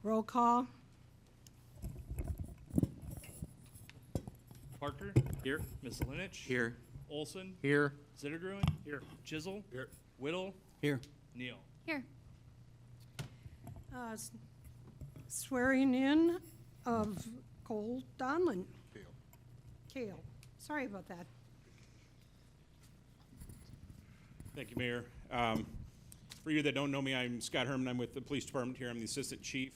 Roll call. Parker. Here. Miscelinich. Here. Olson. Here. Zittergruen. Here. Chisel. Here. Whittle. Here. Neal. Here. Swearing in of Cole Donlin. Kale. Sorry about that. Thank you, Mayor. For you that don't know me, I'm Scott Herman. I'm with the police department here. I'm the assistant chief.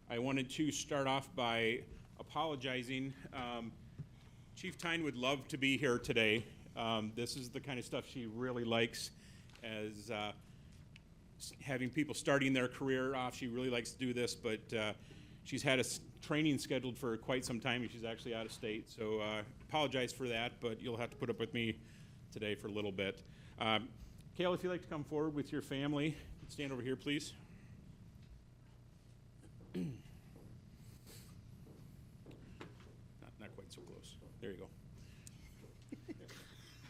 I wanted to start off by apologizing. Chief Tyne would love to be here today. This is the kind of stuff she really likes, as having people starting their career off. She really likes to do this, but she's had a training scheduled for quite some time, and she's actually out of state. So apologize for that, but you'll have to put up with me today for a little bit. Kale, if you'd like to come forward with your family, stand over here, please. Not quite so close. There you go.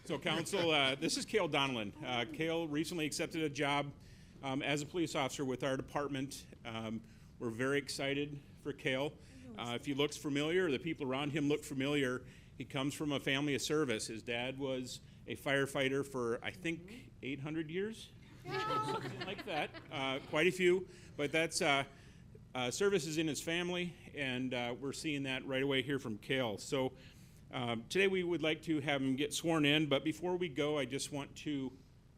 So, council, this is Kale Donlin. Kale recently accepted a job as a police officer with our department. We're very excited for Kale. If he looks familiar, or the people around him look familiar, he comes from a family of service. His dad was a firefighter for, I think, 800 years? Something like that. Quite a few. But that's service is in his family, and we're seeing that right away here from Kale. So today we would like to have him get sworn in, but before we go, I just want to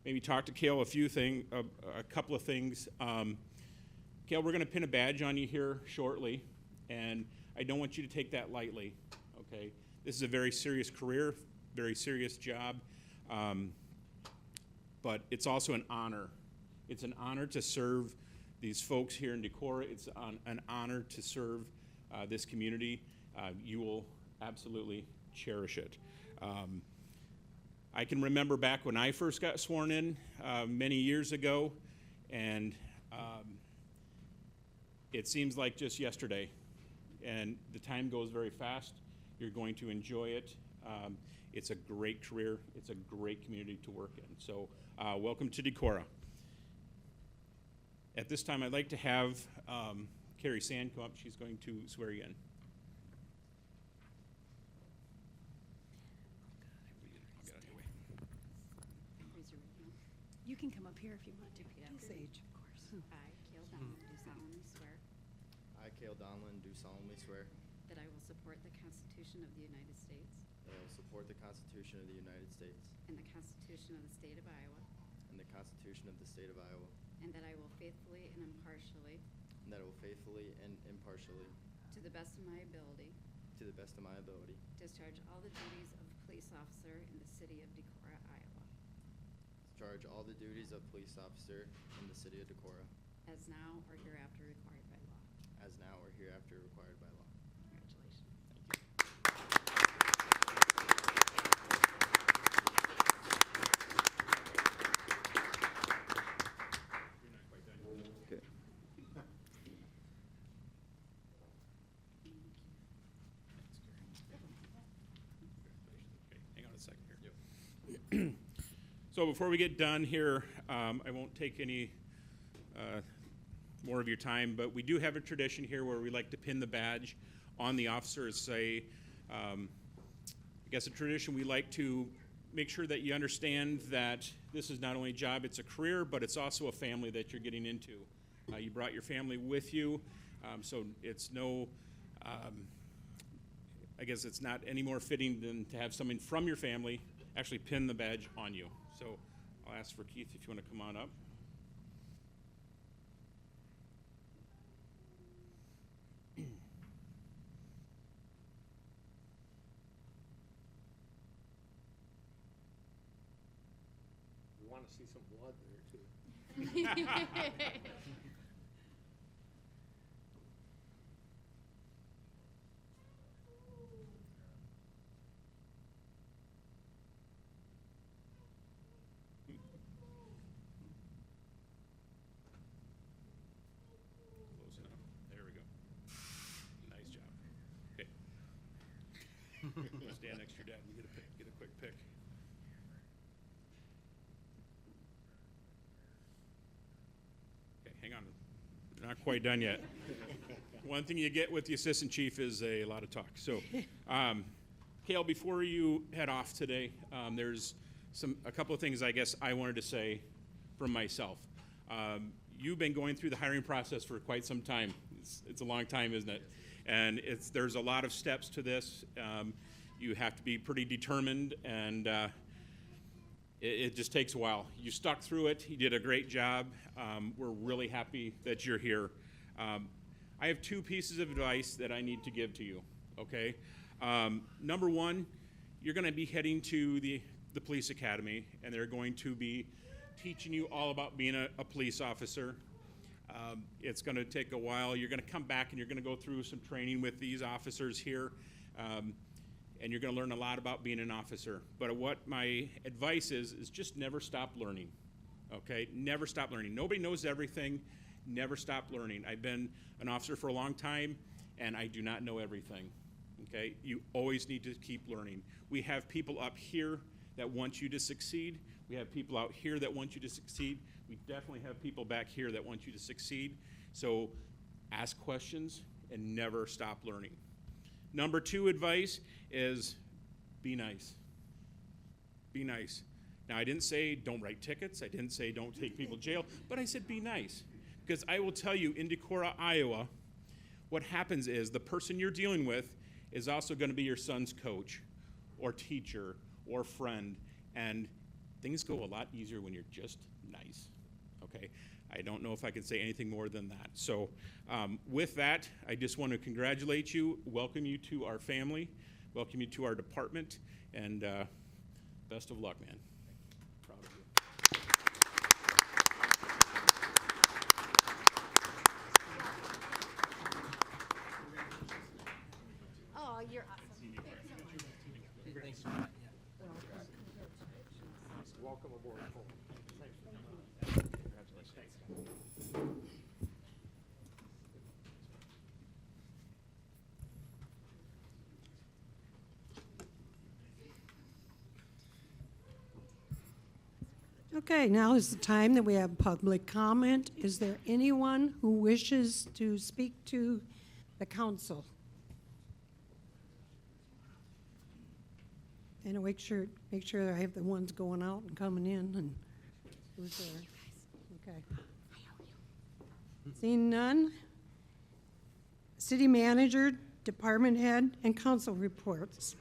maybe talk to Kale a couple of things. Kale, we're going to pin a badge on you here shortly, and I don't want you to take that lightly, okay? This is a very serious career, very serious job, but it's also an honor. It's an honor to serve these folks here in Decorah. It's an honor to serve this community. You will absolutely cherish it. I can remember back when I first got sworn in many years ago, and it seems like just yesterday, and the time goes very fast. You're going to enjoy it. It's a great career. It's a great community to work in. So welcome to Decorah. At this time, I'd like to have Carrie Sand come up. She's going to swear you in. You can come up here if you want to. Sage. Of course. I, Kale Donlin, do solemnly swear I, Kale Donlin, do solemnly swear that I will support the Constitution of the United States that I will support the Constitution of the United States and the Constitution of the State of Iowa, and the Constitution of the State of Iowa, and that I will faithfully and impartially, and that I will faithfully and impartially, to the best of my ability, to the best of my ability, discharge all the duties of police officer in the city of Decorah, Iowa, discharge all the duties of police officer in the city of Decorah, as now or hereafter required by law. as now or hereafter required by law. Congratulations. Okay. Hang on a second here. So before we get done here, I won't take any more of your time, but we do have a tradition here where we like to pin the badge on the officer and say, I guess a tradition we like to make sure that you understand that this is not only a job, it's a career, but it's also a family that you're getting into. You brought your family with you, so it's no, I guess it's not any more fitting than to have someone from your family actually pin the badge on you. So I'll ask for Keith if you want to come on up. We want to see some blood there, too. Close enough. There we go. Nice job. Okay. Stand next to your dad and get a quick pic. Okay, hang on. We're not quite done yet. one thing you get with the assistant chief is a lot of talk. So, Cale, before you head off today, there's a couple of things I guess I wanted to say from myself. You've been going through the hiring process for quite some time. It's a long time, isn't it? And there's a lot of steps to this. You have to be pretty determined, and it just takes a while. You stuck through it. You did a great job. We're really happy that you're here. I have two pieces of advice that I need to give to you, okay? Number one, you're going to be heading to the police academy, and they're going to be teaching you all about being a police officer. It's going to take a while. You're going to come back and you're going to go through some training with these officers here, and you're going to learn a lot about being an officer. But what my advice is just never stop learning, okay? Never stop learning. Nobody knows everything. Never stop learning. I've been an officer for a long time, and I do not know everything, okay? You always need to keep learning. We have people up here that want you to succeed. We have people out here that want you to succeed. We definitely have people back here that want you to succeed. So ask questions and never stop learning. Number two advice is be nice. Be nice. Now, I didn't say don't write tickets. I didn't say don't take people to jail, but I said be nice. Because I will tell you, in Decorah, Iowa, what happens is the person you're dealing with is also going to be your son's coach or teacher or friend, and things go a lot easier when you're just nice, okay? I don't know if I can say anything more than that. So with that, I just want to congratulate you, welcome you to our family, welcome you to our department, and best of luck, man. Proud of you. Oh, you're awesome. Welcome aboard. Okay, now is the time that we have public comment. Is there anyone who wishes to speak to the council? And make sure I have the ones going out and coming in and who's there. Okay. Seeing none, city manager, department head, and council reports.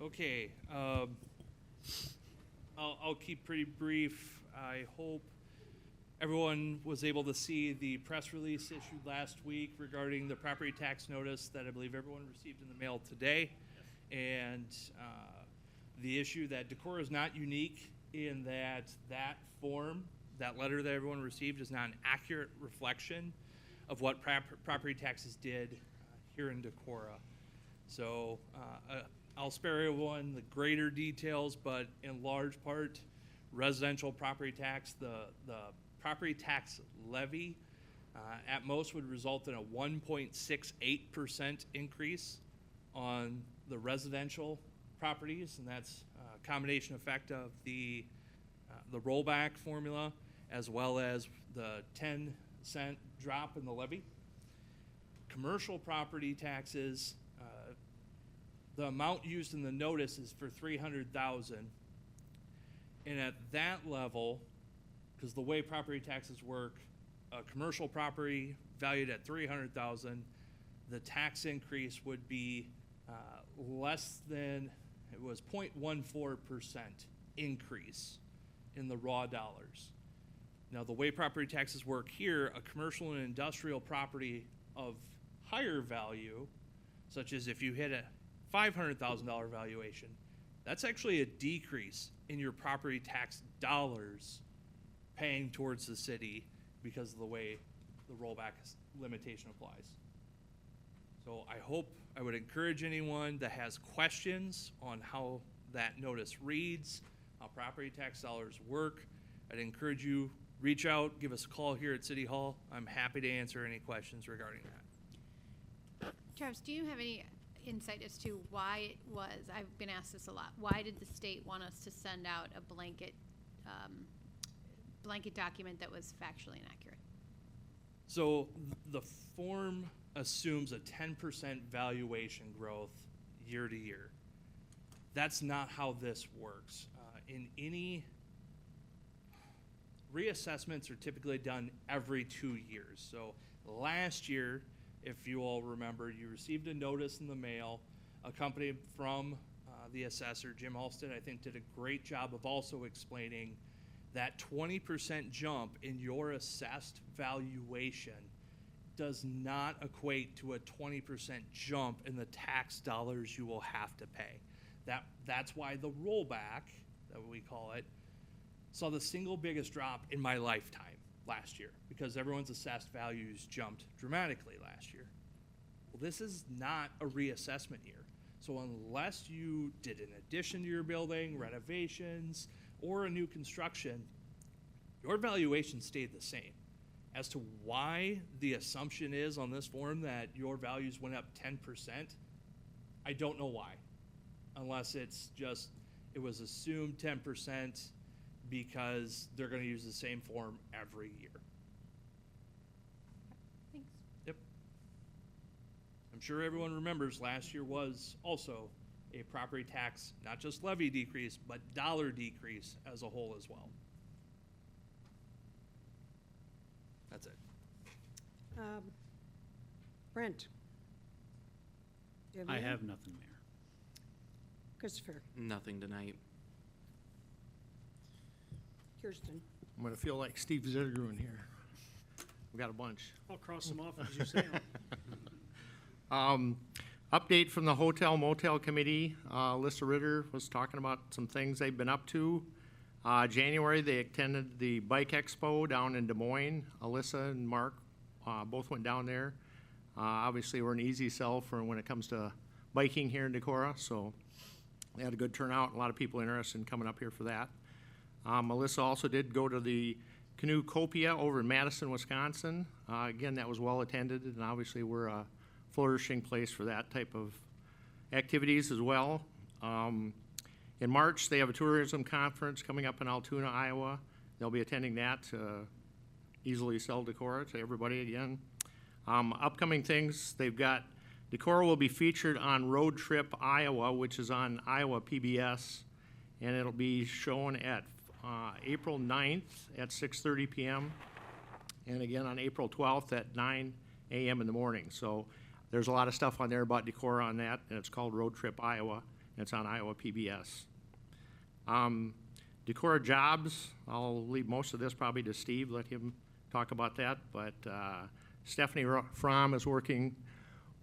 Okay, I'll keep pretty brief. I hope everyone was able to see the press release issued last week regarding the property tax notice that I believe everyone received in the mail today. And the issue that Decorah is not unique in that form, that letter that everyone received, is not an accurate reflection of what property taxes did here in Decorah. So I'll spare everyone the greater details, but in large part, residential property tax, the property tax levy at most would result in a 1.68% increase on the residential properties, and that's a combination effect of the rollback formula as well as the 10-cent drop in the levy. Commercial property taxes, the amount used in the notice is for $300,000, and at that level, because the way property taxes work, a commercial property valued at $300,000, the tax increase would be less than, it was 0.14% increase in the raw dollars. Now, the way property taxes work here, a commercial and industrial property of higher value, such as if you hit a $500,000 valuation, that's actually a decrease in your property tax dollars paying towards the city because of the way the rollback limitation applies. So I would encourage anyone that has questions on how that notice reads, how property tax dollars work, I'd encourage you, reach out, give us a call here at City Hall. I'm happy to answer any questions regarding that. Travis, do you have any insight as to why it was, I've been asked this a lot, why did the state want us to send out a blanket document that was factually inaccurate? So the form assumes a 10% valuation growth year to year. That's not how this works. In any reassessments are typically done every 2 years. So last year, if you all remember, you received a notice in the mail accompanied from the assessor. Jim Halsted, I think, did a great job of also explaining that 20% jump in your assessed valuation does not equate to a 20% jump in the tax dollars you will have to pay. That's why the rollback, that we call it, saw the single biggest drop in my lifetime last year, because everyone's assessed values jumped dramatically last year. Well, this is not a reassessment year. So unless you did an addition to your building, renovations, or a new construction, your valuation stayed the same. As to why the assumption is on this form that your values went up 10%, I don't know why. Unless it's just, it was assumed 10% because they're gonna use the same form every year. Thanks. Yep. I'm sure everyone remembers last year was also a property tax, not just levy decrease, but dollar decrease as a whole as well. That's it. Brent? Do you I anything? have nothing, Mayor. Christopher? Nothing tonight. Kirsten? I'm gonna feel like Steve Zittergruen here. We got a bunch. I'll cross them off as you say them. Update from the Hotel Motel Committee. Alyssa Ritter was talking about some things they've been up to. January, they attended the Bike Expo down in Des Moines. Alyssa and Mark both went down there. Obviously, we're an easy sell for when it comes to biking here in Decorah, so they had a good turnout. A lot of people interested in coming up here for that. Melissa also did go to the Canoe Copia over in Madison, Wisconsin. Again, that was well attended, and obviously we're a flourishing place for that type of activities as well. In March, they have a tourism conference coming up in Altoona, Iowa. They'll be attending that to easily sell Decorah to everybody again. Upcoming things, they've got Decorah will be featured on Road Trip Iowa, which is on Iowa PBS, and it'll be shown at April 9th at 6:30 p.m. and again on April 12th at 9 a.m. in the morning. So there's a lot of stuff on there about Decorah on that, and it's called Road Trip Iowa, and it's on Iowa PBS. Decorah jobs, I'll leave most of this probably to Steve, let him talk about that, but Stephanie Fromm is working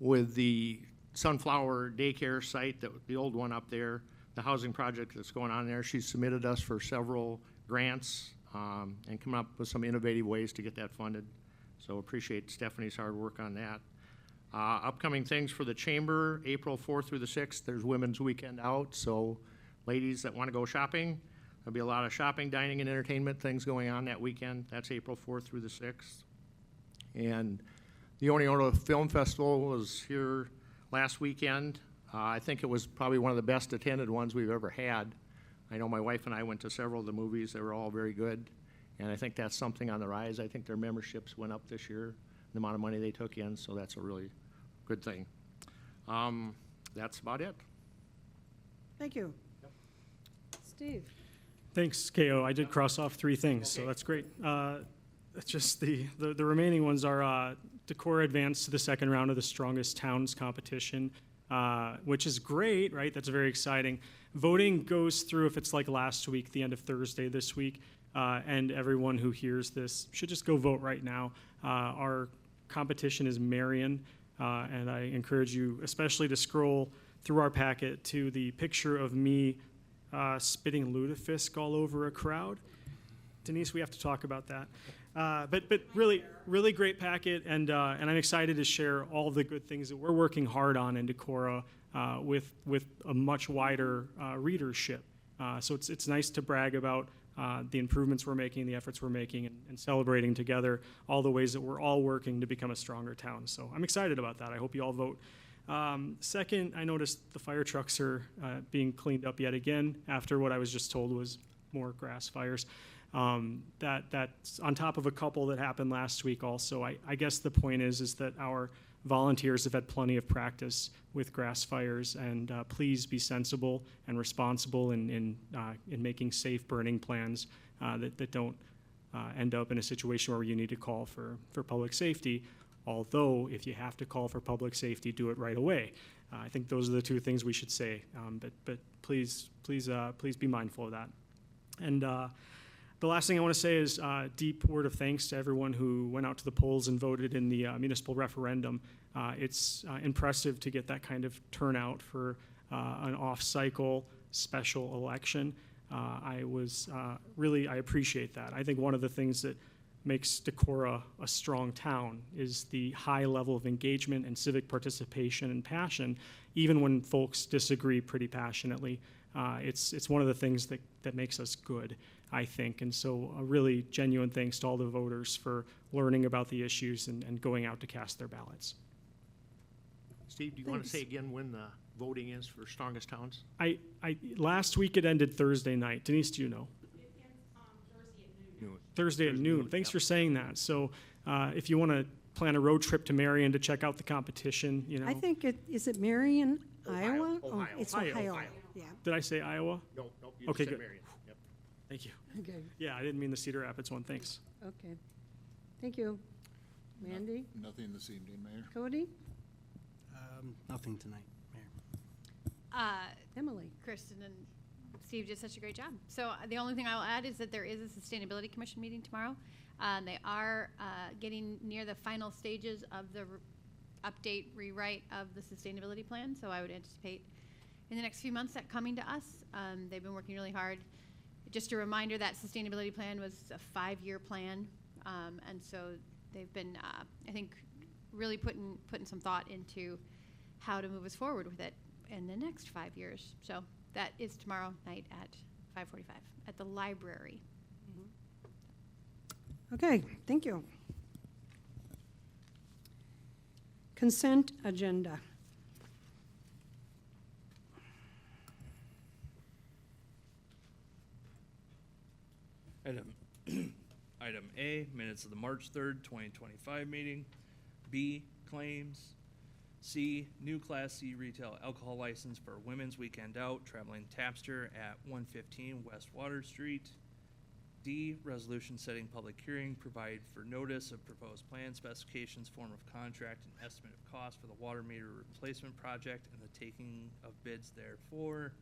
with the Sunflower Daycare site, the old one up there, the housing project that's going on there. She's submitted us for several grants and come up with some innovative ways to get that funded. So appreciate Stephanie's hard work on that. Upcoming things for the chamber, April 4th through the 6th, there's Women's Weekend Out. So ladies that want to go shopping, there'll be a lot of shopping, dining, and entertainment things going on that weekend. That's April 4th through the 6th. And the Oneonta Film Festival was here last weekend. I think it was probably one of the best attended ones we've ever had. I know my wife and I went to several of the movies. They were all very good. And I think that's something on the rise. I think their memberships went up this year, the amount of money they took in, so that's a really good thing. That's about it. Thank you. Steve? Thanks, KO. I did cross off 3 things, so that's great. It's just the remaining ones are Decorah advanced to the second round of the Strongest Towns competition, which is great, right? That's very exciting. Voting goes through, if it's like last week, the end of Thursday this week, and everyone who hears this should just go vote right now. Our competition is Marion, and I encourage you especially to scroll through our packet to the picture of me spitting lutefisk all over a crowd. Denise, we have to talk about that. But really great packet, and I'm excited to share all the good things that we're working hard on in Decorah with a much wider readership. So it's nice to brag about the improvements we're making, the efforts we're making, and celebrating together all the ways that we're all working to become a stronger town. So I'm excited about that. I hope you all vote. Second, I noticed the fire trucks are being cleaned up yet again after what I was just told was more grass fires. That's on top of a couple that happened last week also. I guess the point is that our volunteers have had plenty of practice with grass fires, and please be sensible and responsible in making safe burning plans that don't end up in a situation where you need to call for public safety. Although, if you have to call for public safety, do it right away. I think those are the two things we should say. But please be mindful of that. And the last thing I want to say is deep word of thanks to everyone who went out to the polls and voted in the municipal referendum. It's impressive to get that kind of turnout for an off-cycle special election. I appreciate that. I think one of the things that makes Decorah a strong town is the high level of engagement and civic participation and passion, even when folks disagree pretty passionately. It's one of the things that makes us good, I think. And so a really genuine thanks to all the voters for learning about the issues and going out to cast their ballots. Steve, do you want to say again when the voting is for strongest towns? Last week it ended Thursday night. Denise, do you know? It ends Thursday at noon. Thursday at noon. Thanks for saying that. So if you want to plan a road trip to Marion to check out the competition, you know. I think is it Marion, Iowa? Ohio. Oh, it's Ohio. Yeah. Did I say Iowa? No, you Okay, just said good. Marion. Yep. Thank you. Okay. Yeah, I didn't mean the Cedar Rapids one. Thanks. Okay. Thank you. Mandy, Nothing this evening, Mayor. Cody, Nothing tonight, Mayor. Emily. Kristen and Steve did such a great job. So the only thing I will add is that there is a Sustainability Commission meeting tomorrow. They are getting near the final stages of the update, rewrite of the sustainability plan. So I would anticipate in the next few months that coming to us. They've been working really hard. Just a reminder that sustainability plan was a 5-year plan. And so they've been, I think, really putting some thought into how to move us forward with it in the next 5 years. So that is tomorrow night at 5:45 at the library. Okay, thank you. Consent agenda. Item A, minutes of the March 3rd, 2025 meeting. B, claims. C, new Class C retail alcohol license for Women's Weekend Out, traveling Tapster at 115 West Water Street. D, resolution setting public hearing, provide for notice of proposed plan specifications, form of contract, and estimate of cost for the water meter replacement project and the taking of bids therefor.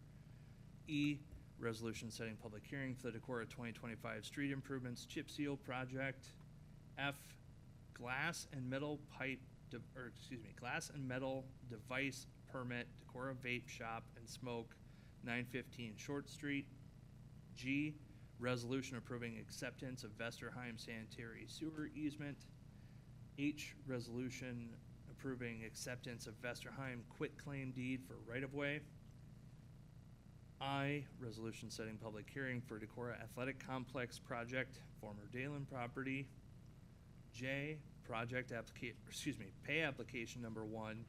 E, resolution setting public hearing for the Decorah 2025 street improvements chip seal project. F, glass and metal device permit, Decorah Vape Shop and Smoke, 915 Short Street. G, resolution approving acceptance of Vesterheim sanitary sewer easement. H, resolution approving acceptance of Vesterheim quitclaim deed for right-of-way. I, resolution setting public hearing for Decorah Athletic Complex project, former Dalen property. J, pay application number 1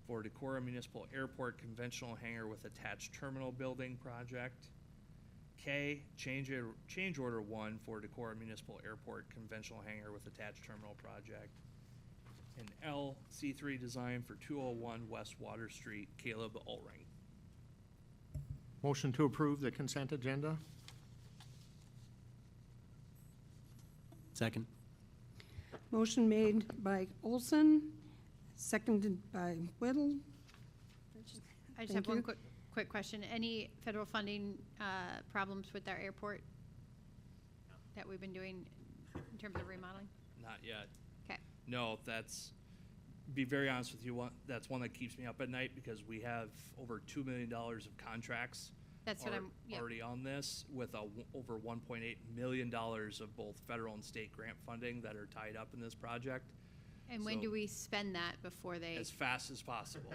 for Decorah Municipal Airport conventional hangar with attached terminal building project. K, change order 1 for Decorah Municipal Airport conventional hangar with attached terminal project. And L, C3 design for 201 West Water Street, Caleb Ulring. Motion to approve the consent agenda? Second. Motion made by Olson, seconded by Whittle. I just Thank have one you. quick question. Any federal funding problems with our airport that we've been doing in terms of remodeling? Not yet. Okay. No, be very honest with you, that's one that keeps me up at night because we have over $2 million of contracts That's what I'm, yeah. already on this with over $1.8 million of both federal and state grant funding that are tied up in this project. And when So- do we spend that before they, As fast as possible.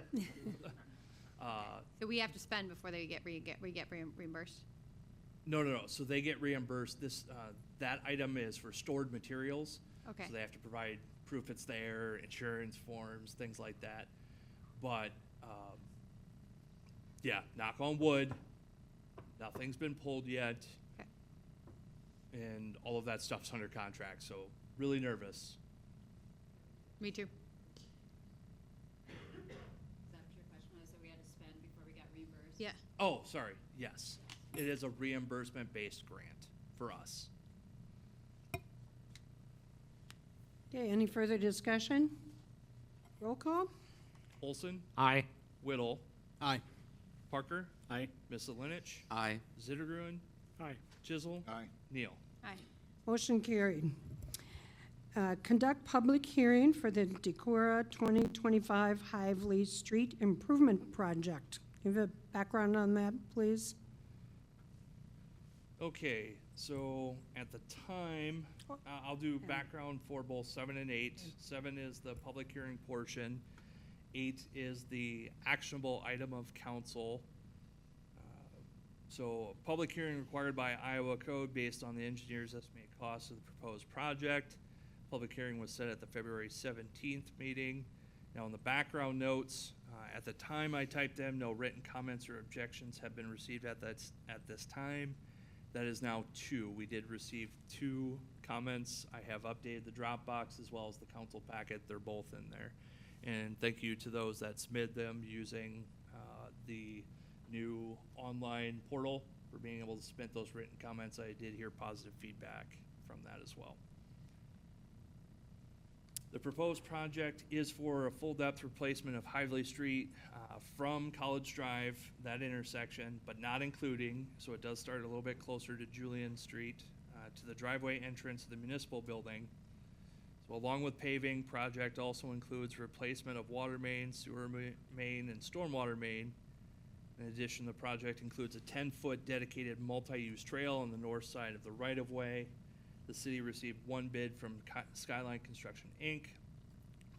so we have to spend before they get reimbursed? No. So they get reimbursed. That item is for stored materials. Okay. So they have to provide proof it's there, insurance forms, things like that. But, yeah, knock on wood, nothing's been pulled yet. Okay. and all of that stuff's under contract, so really nervous. Me too. Is that what your question was, that we had to spend before we got reimbursed? Yeah. Oh, sorry, yes. It is a reimbursement-based grant for us. Okay, any further discussion? Roll call? Olson, Aye. Whittle, Aye. Parker, Aye. Misselinich, Aye. Zittergruen, Aye. Chisel, Aye. Neal. Aye. Motion carried. Conduct public hearing for the Decorah 2025 Hively Street Improvement Project. Give a background on that, please. Okay, so at the time, I'll do background for both 7 and 8. 7 is the public hearing portion. 8 is the actionable item of council. So, public hearing required by Iowa code based on the engineer's estimated cost of the proposed project. Public hearing was set at the February 17th meeting. Now, in the background notes, at the time I typed them, no written comments or objections have been received at this time. That is now 2. We did receive 2 comments. I have updated the Dropbox as well as the council packet. They're both in there. And thank you to those that submitted them using the new online portal for being able to submit those written comments. I did hear positive feedback from that as well. The proposed project is for a full-depth replacement of Hively Street from College Drive, that intersection, but not including, so it does start a little bit closer to Julian Street, to the driveway entrance of the municipal building. So along with paving, project also includes replacement of water main, sewer main, and stormwater main. In addition, the project includes a 10-foot dedicated multi-use trail on the north side of the right-of-way. The city received 1 bid from Skyline Construction, Inc.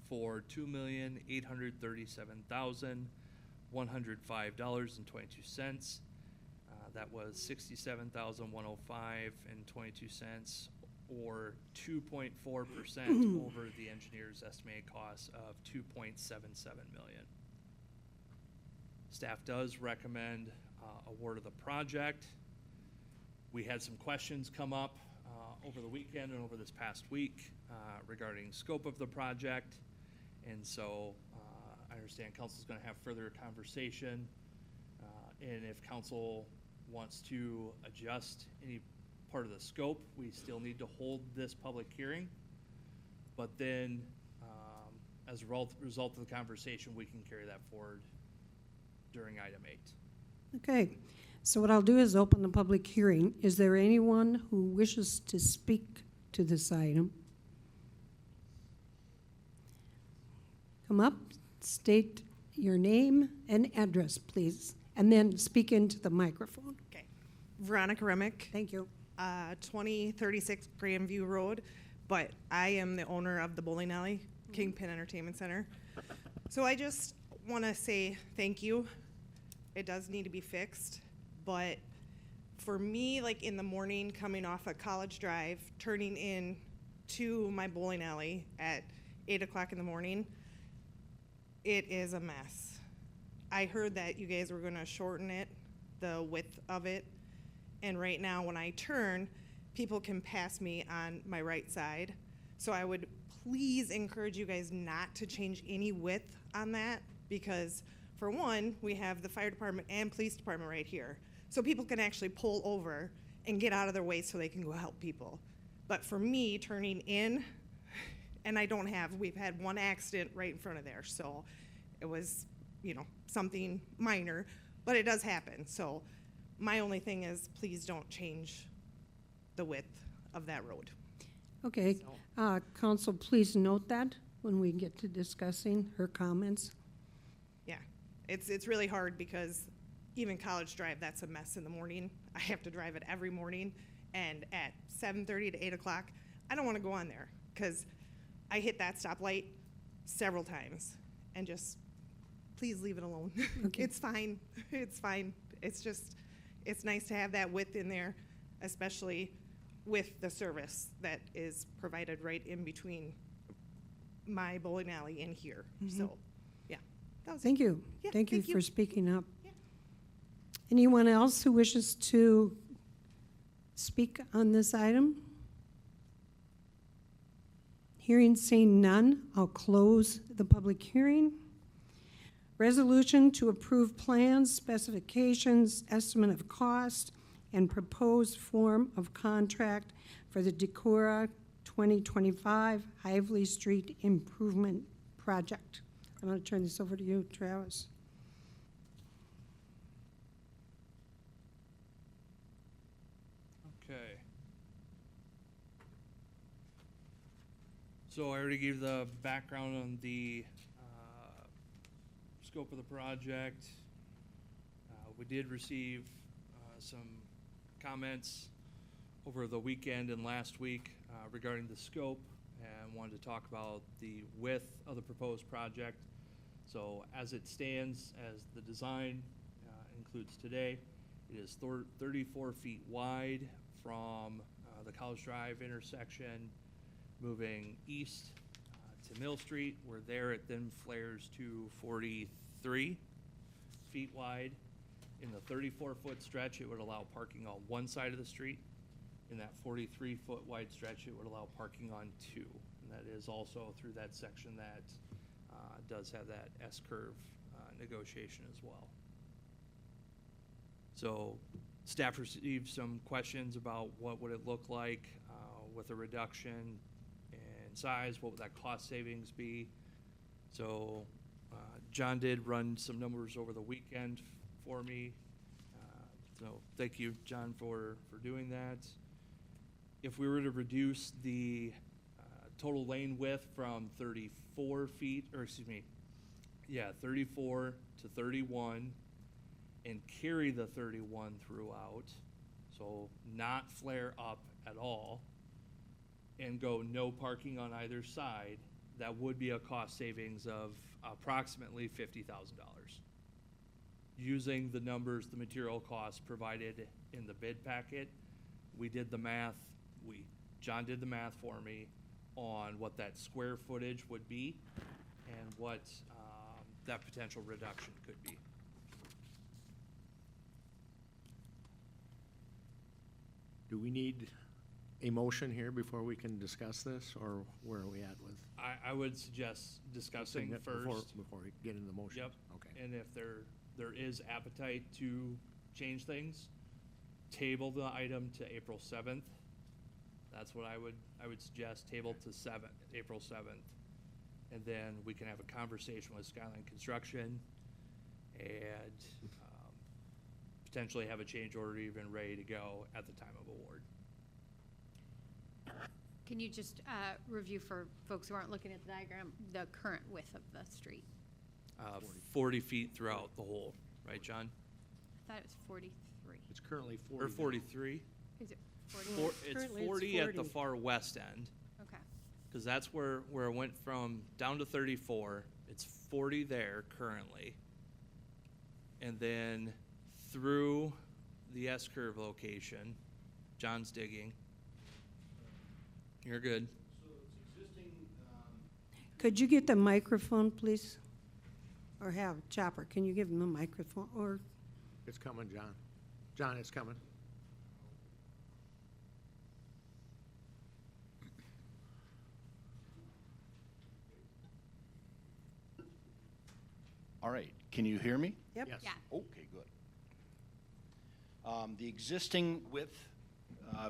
for $2,837,105.22. That was $67,105.22, or 2.4% over the engineer's estimated cost of $2.77 million. Staff does recommend award of the project. We had some questions come up over the weekend and over this past week regarding scope of the project. And so I understand council's gonna have further conversation. And if council wants to adjust any part of the scope, we still need to hold this public hearing. But then, as a result of the conversation, we can carry that forward during item 8. Okay, so what I'll do is open the public hearing. Is there anyone who wishes to speak to this item? Come up, state your name and address, please, and then speak into the microphone. Okay. Veronica Remick, Thank you. 2036 Grandview Road, but I am the owner of the bowling alley, Kingpin Entertainment Center. So I just want to say thank you. It does need to be fixed, but for me, like in the morning, coming off of College Drive, turning in to my bowling alley at 8 o'clock in the morning, it is a mess. I heard that you guys were going to shorten it, the width of it, and right now when I turn, people can pass me on my right side. So I would please encourage you guys not to change any width on that, because for one, we have the fire department and police department right here. So people can actually pull over and get out of their way so they can go help people. But for me, turning in, and we've had 1 accident right in front of there. So it was, something minor, but it does happen. So my only thing is, please don't change the width of that road. Okay, council, please note that when we get to discussing her comments. Yeah, it's really hard because even College Drive, that's a mess in the morning. I have to drive it every morning, and at 7:30 to 8 o'clock, I don't want to go on there because I hit that stoplight several times, and just please leave it alone. Okay. It's fine. It's fine. It's just, it's nice to have that width in there, especially with the service that is provided right in between my bowling alley and here. So, yeah. That was Thank you. Yeah, Thank you thank you. for speaking up. Yeah. Anyone else who wishes to speak on this item? Hearing seeing none, I'll close the public hearing. Resolution to approve plans, specifications, estimate of cost, and proposed form of contract for the Decorah 2025 Hively Street Improvement Project. I'm going to turn this over to you, Travis. Okay. So I already gave the background on the scope of the project. We did receive some comments over the weekend and last week regarding the scope, and wanted to talk about the width of the proposed project. So as it stands, as the design includes today, it is 34 feet wide from the College Drive intersection, moving east to Mill Street, where there it then flares to 43 feet wide. In the 34-foot stretch, it would allow parking on one side of the street. In that 43-foot wide stretch, it would allow parking on two. And that is also through that section that does have that S-curve negotiation as well. So staff received some questions about what would it look like with a reduction in size, what would that cost savings be? So John did run some numbers over the weekend for me. So thank you, John, for doing that. If we were to reduce the total lane width from 34 feet, or excuse me, 34 to 31, and carry the 31 throughout, so not flare up at all, and go no parking on either side, that would be a cost savings of approximately $50,000. Using the numbers, the material costs provided in the bid packet, we did the math, John did the math for me on what that square footage would be and what that potential reduction could be. Do we need a motion here before we can discuss this, or where are we at with? I would suggest discussing it first. Before we get into the motion? Yep. Okay. And if there is appetite to change things, table the item to April 7th. That's what I would suggest, table to April 7th. And then we can have a conversation with Skyline Construction and potentially have a change order even ready to go at the time of award. Can you just review for folks who aren't looking at the diagram, the current width of the street? 40 feet throughout the whole, right, John? I thought it was 43. It's currently 40. Or 43? Is it 40? It's Currently it's 40 at the 40. far west end, Okay. because that's where it went from down to 34. It's 40 there currently. And then through the S-curve location, John's digging. You're good. So it's existing, Could you get the microphone, please? Or have Chopper, can you give him the microphone? Or It's coming, John. John, it's coming. All right, can you hear me? Yep. Yes. Yeah. Okay, good. The existing width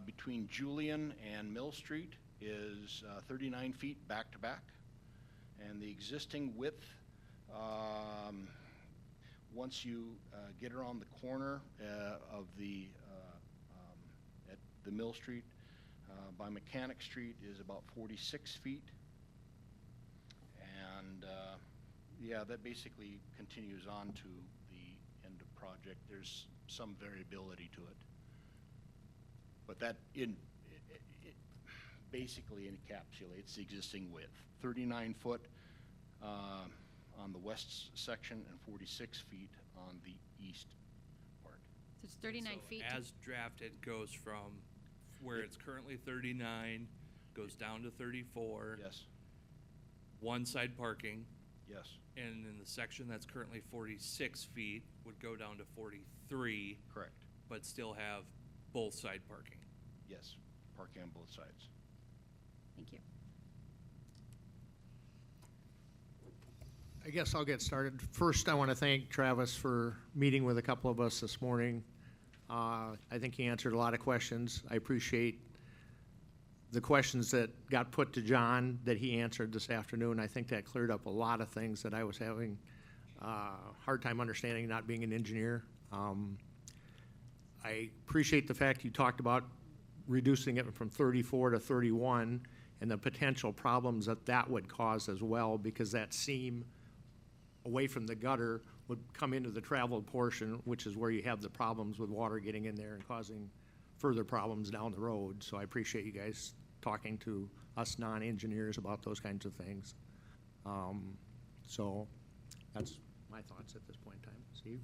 between Julian and Mill Street is 39 feet back to back. And the existing width, once you get around the corner of the, at the Mill Street by Mechanic Street, is about 46 feet. And yeah, that basically continues on to the end of project. There's some variability to it. But that it basically encapsulates the existing width. 39 foot on the west section and 46 feet on the east part. So it's 39 So feet. as drafted, goes from where it's currently 39, goes down to 34. Yes, One side parking. yes, And in the section that's currently 46 feet would go down to 43, correct. but still have both side parking. Yes, parking on both sides. Thank you. I guess I'll get started. First, I want to thank Travis for meeting with a couple of us this morning. I think he answered a lot of questions. I appreciate the questions that got put to John that he answered this afternoon. I think that cleared up a lot of things that I was having a hard time understanding, not being an engineer. I appreciate the fact you talked about reducing it from 34 to 31 and the potential problems that that would cause as well, because that seam away from the gutter would come into the traveled portion, which is where you have the problems with water getting in there and causing further problems down the road. So I appreciate you guys talking to us non-engineers about those kinds of things. So that's my thoughts at this point in time. Steve?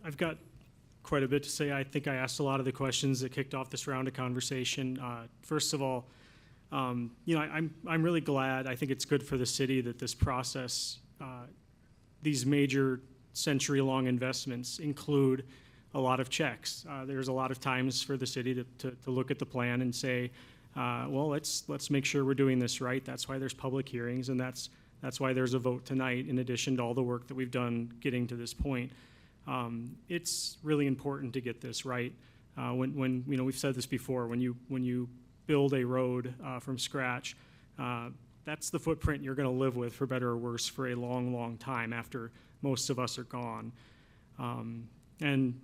I've got quite a bit to say. I think I asked a lot of the questions that kicked off this round of conversation. First of all, I'm really glad. I think it's good for the city that this process, these major century-long investments include a lot of checks. There's a lot of times for the city to look at the plan and say, well, let's make sure we're doing this right. That's why there's public hearings, and that's why there's a vote tonight, in addition to all the work that we've done getting to this point. It's really important to get this right. When we've said this before, when you build a road from scratch, that's the footprint you're going to live with, for better or worse, for a long, long time after most of us are gone. And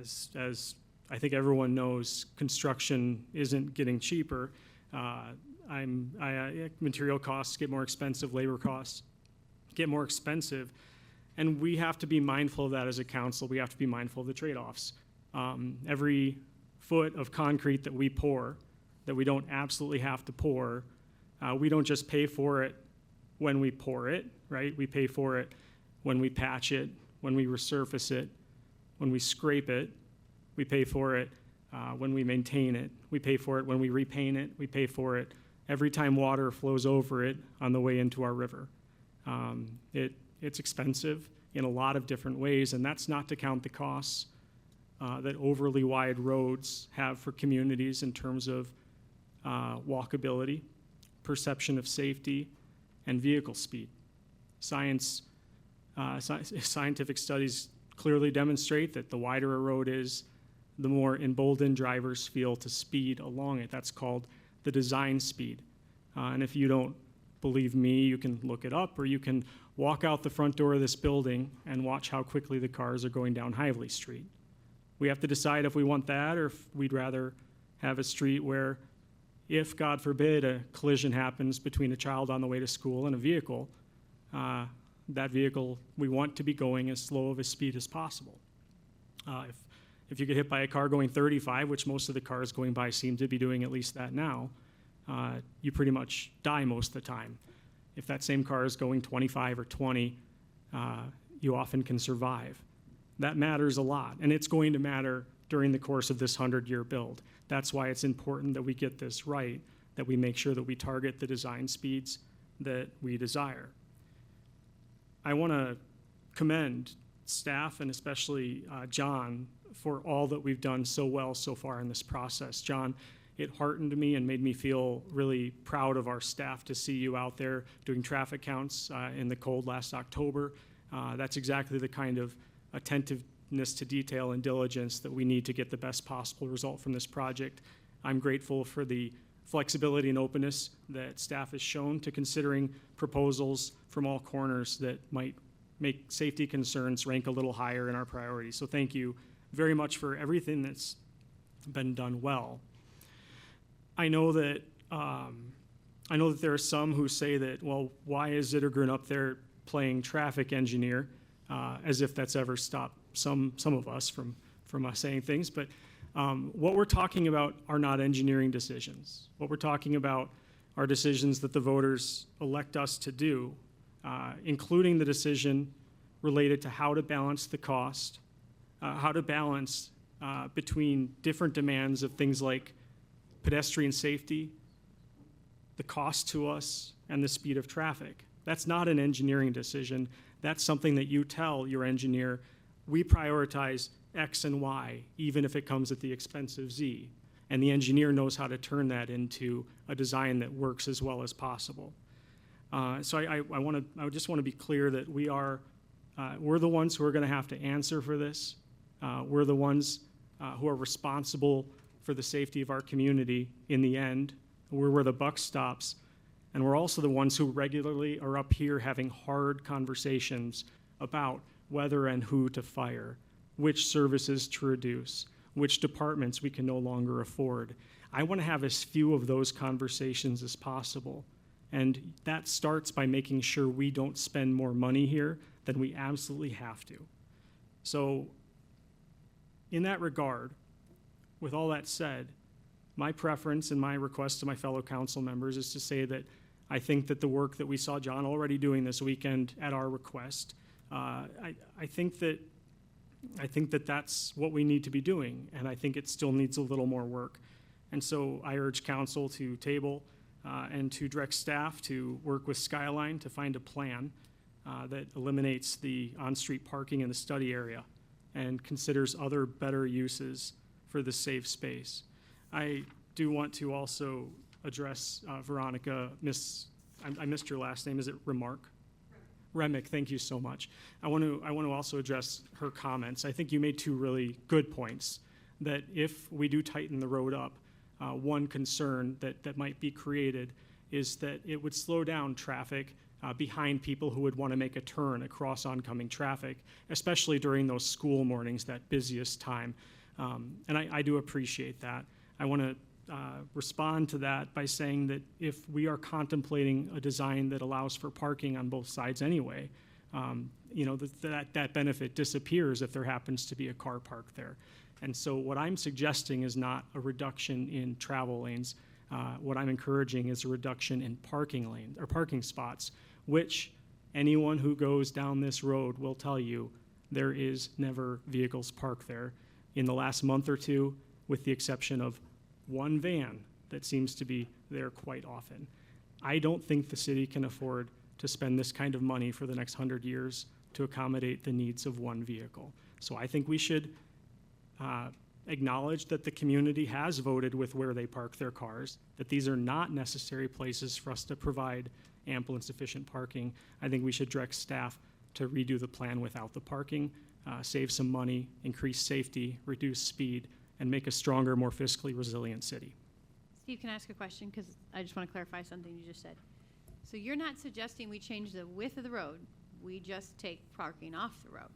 as I think everyone knows, construction isn't getting cheaper. Material costs get more expensive, labor costs get more expensive, and we have to be mindful of that as a council. We have to be mindful of the trade-offs. Every foot of concrete that we pour, that we don't absolutely have to pour, we don't just pay for it when we pour it, right? We pay for it when we patch it, when we resurface it, when we scrape it. We pay for it when we maintain it. We pay for it when we repaint it. We pay for it every time water flows over it on the way into our river. It's expensive in a lot of different ways, and that's not to count the costs that overly wide roads have for communities in terms of walkability, perception of safety, and vehicle speed. Scientific studies clearly demonstrate that the wider a road is, the more emboldened drivers feel to speed along it. That's called the design speed. And if you don't believe me, you can look it up, or you can walk out the front door of this building and watch how quickly the cars are going down Hively Street. We have to decide if we want that, or if we'd rather have a street where, if, God forbid, a collision happens between a child on the way to school and a vehicle, that vehicle, we want to be going as slow of a speed as possible. If you get hit by a car going 35, which most of the cars going by seem to be doing at least that now, you pretty much die most of the time. If that same car is going 25 or 20, you often can survive. That matters a lot, and it's going to matter during the course of this 100-year build. That's why it's important that we get this right, that we make sure that we target the design speeds that we desire. I want to commend staff, and especially John, for all that we've done so well so far in this process. John, it heartened me and made me feel really proud of our staff to see you out there doing traffic counts in the cold last October. That's exactly the kind of attentiveness to detail and diligence that we need to get the best possible result from this project. I'm grateful for the flexibility and openness that staff has shown to considering proposals from all corners that might make safety concerns rank a little higher in our priorities. So thank you very much for everything that's been done well. I know that there are some who say that, well, why is Zittergren up there playing traffic engineer, as if that's ever stopped some of us from us saying things. But what we're talking about are not engineering decisions. What we're talking about are decisions that the voters elect us to do, including the decision related to how to balance the cost, how to balance between different demands of things like pedestrian safety, the cost to us, and the speed of traffic. That's not an engineering decision. That's something that you tell your engineer, we prioritize X and Y, even if it comes at the expense of Z. And the engineer knows how to turn that into a design that works as well as possible. So I just want to be clear that we're the ones who are going to have to answer for this. We're the ones who are responsible for the safety of our community in the end. We're where the buck stops. And we're also the ones who regularly are up here having hard conversations about whether and who to fire, which services to reduce, which departments we can no longer afford. I want to have as few of those conversations as possible. And that starts by making sure we don't spend more money here than we absolutely have to. So in that regard, with all that said, my preference and my request to my fellow council members is to say that I think that the work that we saw John already doing this weekend at our request, I think that that's what we need to be doing, and I think it still needs a little more work. And so I urge council to table and to direct staff to work with Skyline to find a plan that eliminates the on-street parking in the study area and considers other better uses for the safe space. I do want to also address Veronica, I missed your last name, is it Remark? Remick, thank you so much. I want to also address her comments. I think you made two really good points, that if we do tighten the road up, one concern that might be created is that it would slow down traffic behind people who would want to make a turn across oncoming traffic, especially during those school mornings, that busiest time. And I do appreciate that. I want to respond to that by saying that if we are contemplating a design that allows for parking on both sides anyway, that benefit disappears if there happens to be a car parked there. And so what I'm suggesting is not a reduction in travel lanes. What I'm encouraging is a reduction in parking lanes or parking spots, which anyone who goes down this road will tell you there is never vehicles parked there. In the last month or two, with the exception of one van that seems to be there quite often. I don't think the city can afford to spend this kind of money for the next 100 years to accommodate the needs of one vehicle. So I think we should acknowledge that the community has voted with where they park their cars, that these are not necessary places for us to provide ample and sufficient parking. I think we should direct staff to redo the plan without the parking, save some money, increase safety, reduce speed, and make a stronger, more fiscally resilient city. Steve, can I ask a question? Because I just want to clarify something you just said. So you're not suggesting we change the width of the road, we just take parking off the road?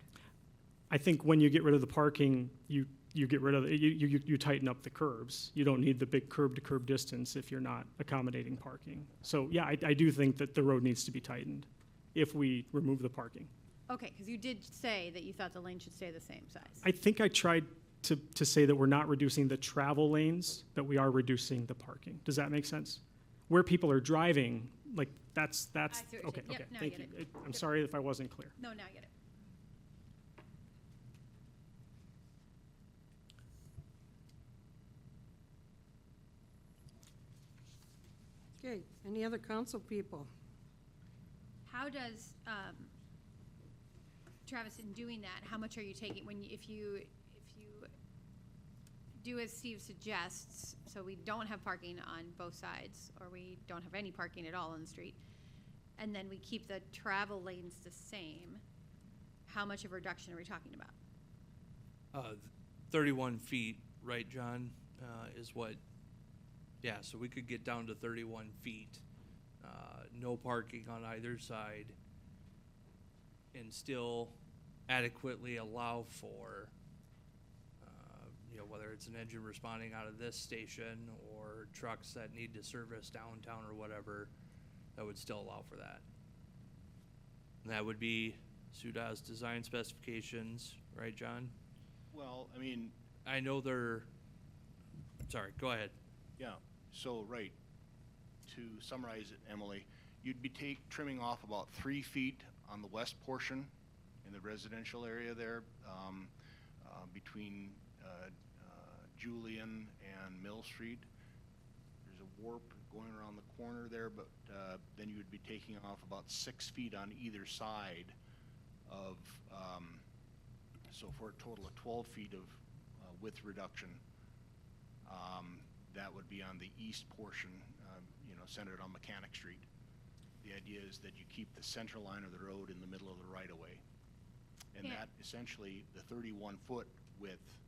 I think when you get rid of the parking, you get rid of you tighten up the curbs. You don't need the big curb-to-curb distance if you're not accommodating parking. So yeah, I do think that the road needs to be tightened if we remove the parking. Okay, because you did say that you thought the lane should stay the same size. I think I tried to say that we're not reducing the travel lanes, that we are reducing the parking. Does that make sense? Where people are driving, like that's I see what you're okay. saying. Yep, Okay, now I thank get you. it. I'm sorry if I wasn't clear. No, now I get it. Okay, any other council people? How does, Travis, in doing that, how much are you taking, if you do as Steve suggests, so we don't have parking on both sides, or we don't have any parking at all on the street, and then we keep the travel lanes the same, how much of a reduction are we talking about? 31 feet, right, John, is what, yeah, so we could get down to 31 feet. No parking on either side, and still adequately allow for, whether it's an engine responding out of this station or trucks that need to service downtown or whatever, that would still allow for that. And that would be SUDA's design specifications, right, John? Well, I mean, I know they're, sorry, go ahead. yeah, so, right, to summarize it, Emily, you'd be trimming off about 3 feet on the west portion in the residential area there, between Julian and Mill Street. There's a warp going around the corner there, but then you would be taking off about 6 feet on either side of So for a total of 12 feet of width reduction, that would be on the east portion, centered on Mechanic Street. The idea is that you keep the center line of the road in the middle of the right-of-way. And Yeah. that essentially, the 31-foot width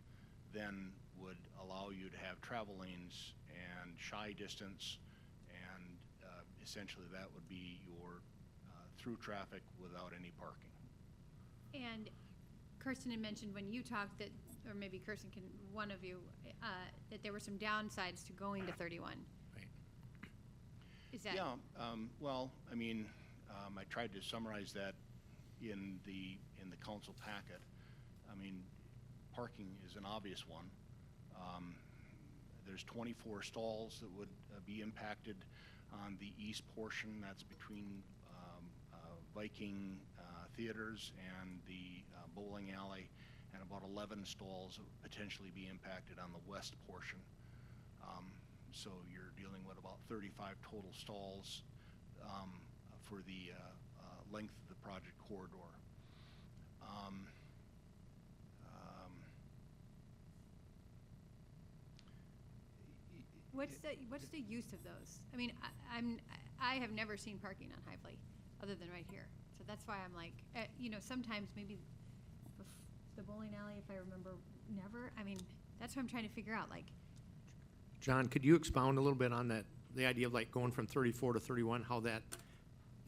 then would allow you to have travel lanes and shy distance, and essentially that would be your through traffic without any parking. And Kirsten had mentioned when you talked that, or maybe Kirsten can, one of you, that there were some downsides to going to 31. Right. Is that? Yeah, well, I mean, I tried to summarize that in the council packet. I mean, parking is an obvious one. There's 24 stalls that would be impacted on the east portion. That's between Viking Theaters and the bowling alley, and about 11 stalls would potentially be impacted on the west portion. So you're dealing with about 35 total stalls for the length of the project corridor. What's the use of those? I mean, I have never seen parking on Hively other than right here. So that's why I'm like, sometimes maybe the bowling alley, if I remember, never. I mean, that's what I'm trying to figure out. Like, John, could you expound a little bit on that, the idea of like going from 34 to 31, how that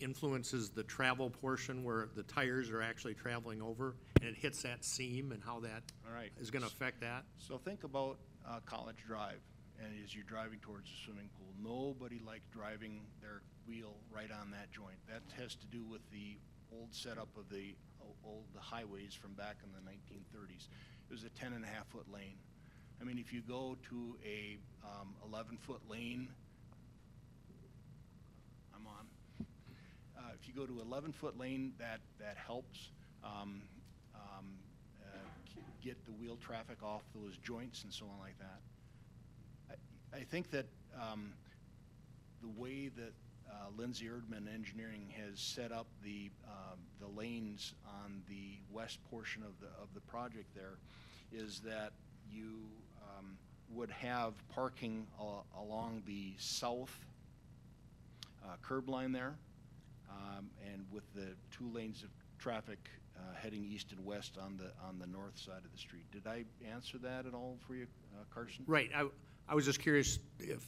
influences the travel portion where the tires are actually traveling over and it hits that seam, and how that All right. is going to affect that? So think about College Drive, and as you're driving towards the swimming pool, nobody liked driving their wheel right on that joint. That has to do with the old setup of the old highways from back in the 1930s. It was a 10.5-foot lane. I mean, if you go to a 11-foot lane, I'm on. If you go to 11-foot lane, that helps get the wheel traffic off those joints and so on like that. I think that the way that Lindsay Erdman Engineering has set up the lanes on the west portion of the project there is that you would have parking along the south curb line there, and with the 2 lanes of traffic heading east and west on the north side of the street. Did I answer that at all for you, Carson? Right. I was just curious if,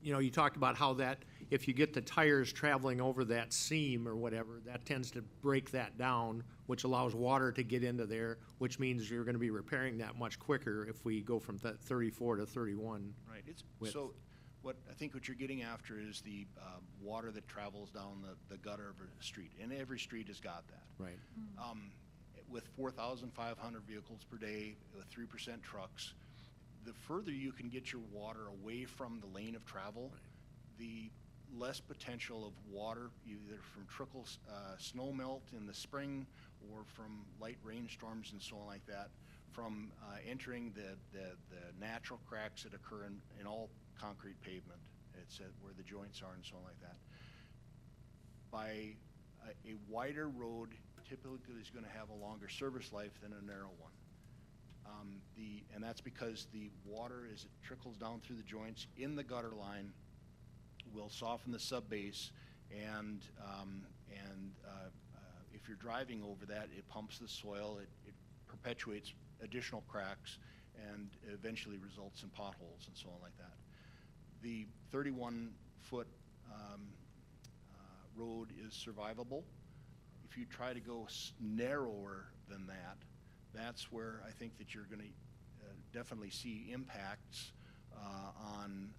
you talked about how that, if you get the tires traveling over that seam or whatever, that tends to break that down, which allows water to get into there, which means you're going to be repairing that much quicker if we go from that 34 to 31. Right. width. So what you're getting after is the water that travels down the gutter of a street, and every street has got that. Right. With 4,500 vehicles per day, with 3% trucks, the further you can get your water away from the lane of travel, the less potential of water, either from snow melt in the spring or from light rainstorms and so on like that, from entering the natural cracks that occur in all concrete pavement. It's where the joints are and so on like that. By a wider road typically is going to have a longer service life than a narrow one. And that's because the water, as it trickles down through the joints in the gutter line, will soften the subbase, and if you're driving over that, it pumps the soil, it perpetuates additional cracks, and eventually results in potholes and so on like that. The 31-foot road is survivable. If you try to go narrower than that, that's where I think that you're going to definitely see impacts on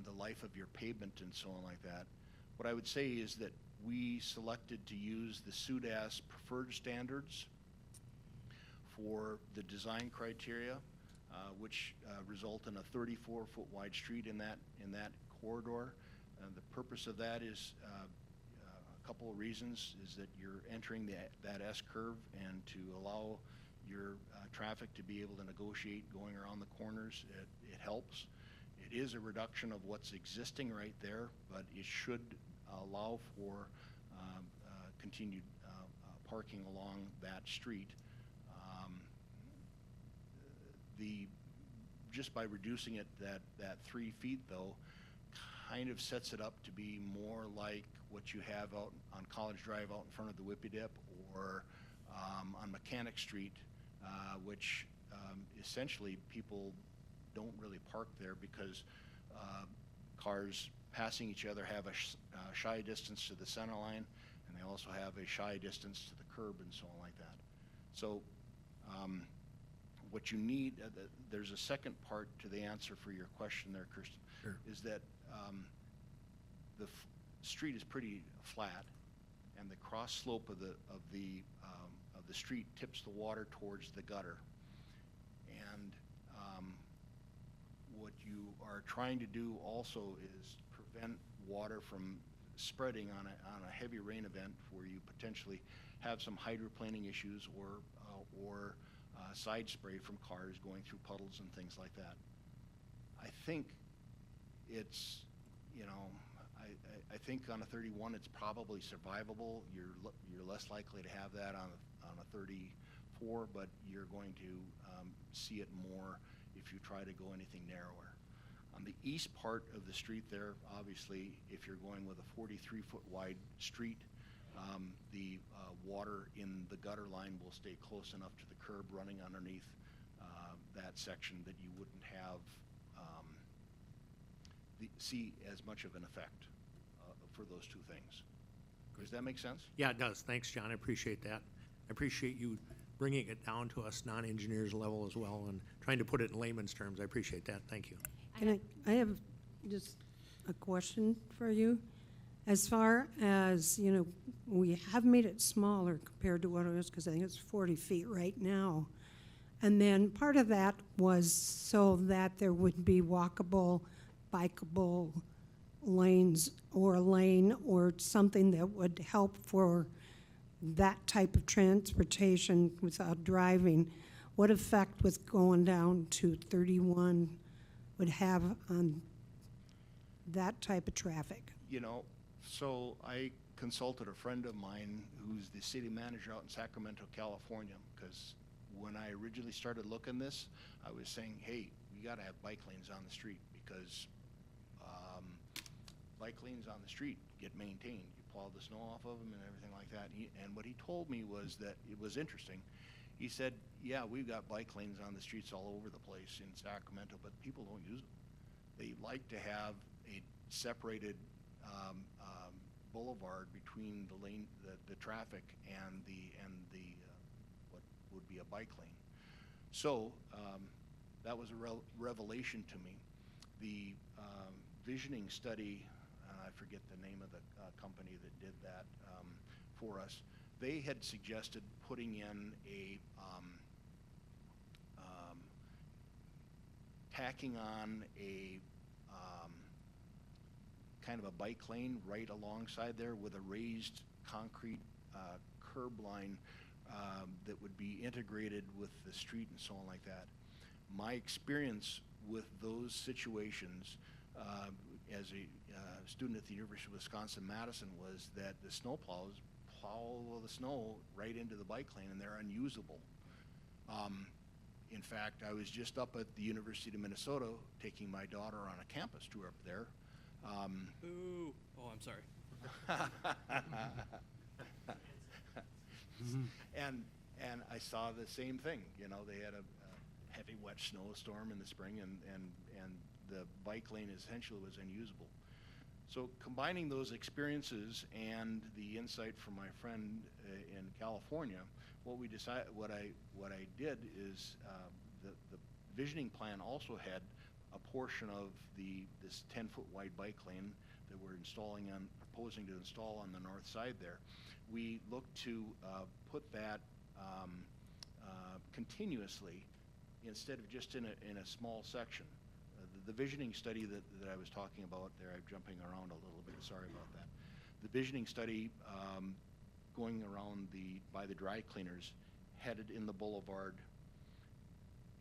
the life of your pavement and so on like that. What I would say is that we selected to use the SUDAS preferred standards for the design criteria, which result in a 34-foot wide street in that corridor. The purpose of that is a couple of reasons, is that you're entering that S-curve, and to allow your traffic to be able to negotiate going around the corners, it helps. It is a reduction of what's existing right there, but it should allow for continued parking along that street. Just by reducing it that 3 feet though, kind of sets it up to be more like what you have out on College Drive out in front of the Whippy Dip, or on Mechanic Street, which essentially people don't really park there because cars passing each other have a shy distance to the center line, and they also have a shy distance to the curb and so on like that. So what you need, there's a second part to the answer for your question there, Kirsten, Sure. is that the street is pretty flat, and the cross slope of the street tips the water towards the gutter. And what you are trying to do also is prevent water from spreading on a heavy rain event where you potentially have some hydroplaning issues or side spray from cars going through puddles and things like that. I think it's, you know, I think on a 31 it's probably survivable. You're less likely to have that on a 34, but you're going to see it more if you try to go anything narrower. On the east part of the street there, obviously, if you're going with a 43-foot wide street, the water in the gutter line will stay close enough to the curb running underneath that section that you wouldn't have see as much of an effect for those two things. Does that make sense? Yeah, it does. Thanks, John. I appreciate that. I appreciate you bringing it down to us non-engineers level as well and trying to put it in layman's terms. I appreciate that. Thank you. I have just a question for you. As far as, you know, we have made it smaller compared to what it was, because I think it's 40 feet right now. And then part of that was so that there would be walkable, bikeable lanes or a lane or something that would help for that type of transportation without driving. What effect with going down to 31 would have on that type of traffic? You know, so I consulted a friend of mine who's the city manager out in Sacramento, California, because when I originally started looking this, I was saying, hey, we got to have bike lanes on the street because bike lanes on the street get maintained. You plow the snow off of them and everything like that. And what he told me was that it was interesting. He said, yeah, we've got bike lanes on the streets all over the place in Sacramento, but people don't use them. They like to have a separated boulevard between the traffic and the what would be a bike lane. So that was a revelation to me. The visioning study, I forget the name of the company that did that for us. They had suggested putting in a tacking on a kind of a bike lane right alongside there with a raised concrete curb line that would be integrated with the street and so on like that. My experience with those situations as a student at the University of Wisconsin-Madison was that the snow plows plow the snow right into the bike lane and they're unusable. In fact, I was just up at the University of Minnesota taking my daughter on a campus tour up there. Ooh. Oh, I'm sorry. And I saw the same thing. You know, they had a heavy wet snowstorm in the spring, and the bike lane essentially was unusable. So combining those experiences and the insight from my friend in California, what I did is the visioning plan also had a portion of this 10-foot wide bike lane that we're proposing to install on the north side there. We look to put that continuously instead of just in a small section. The visioning study that I was talking about there, I'm jumping around a little bit, sorry about that. The visioning study going around by the dry cleaners headed in the boulevard,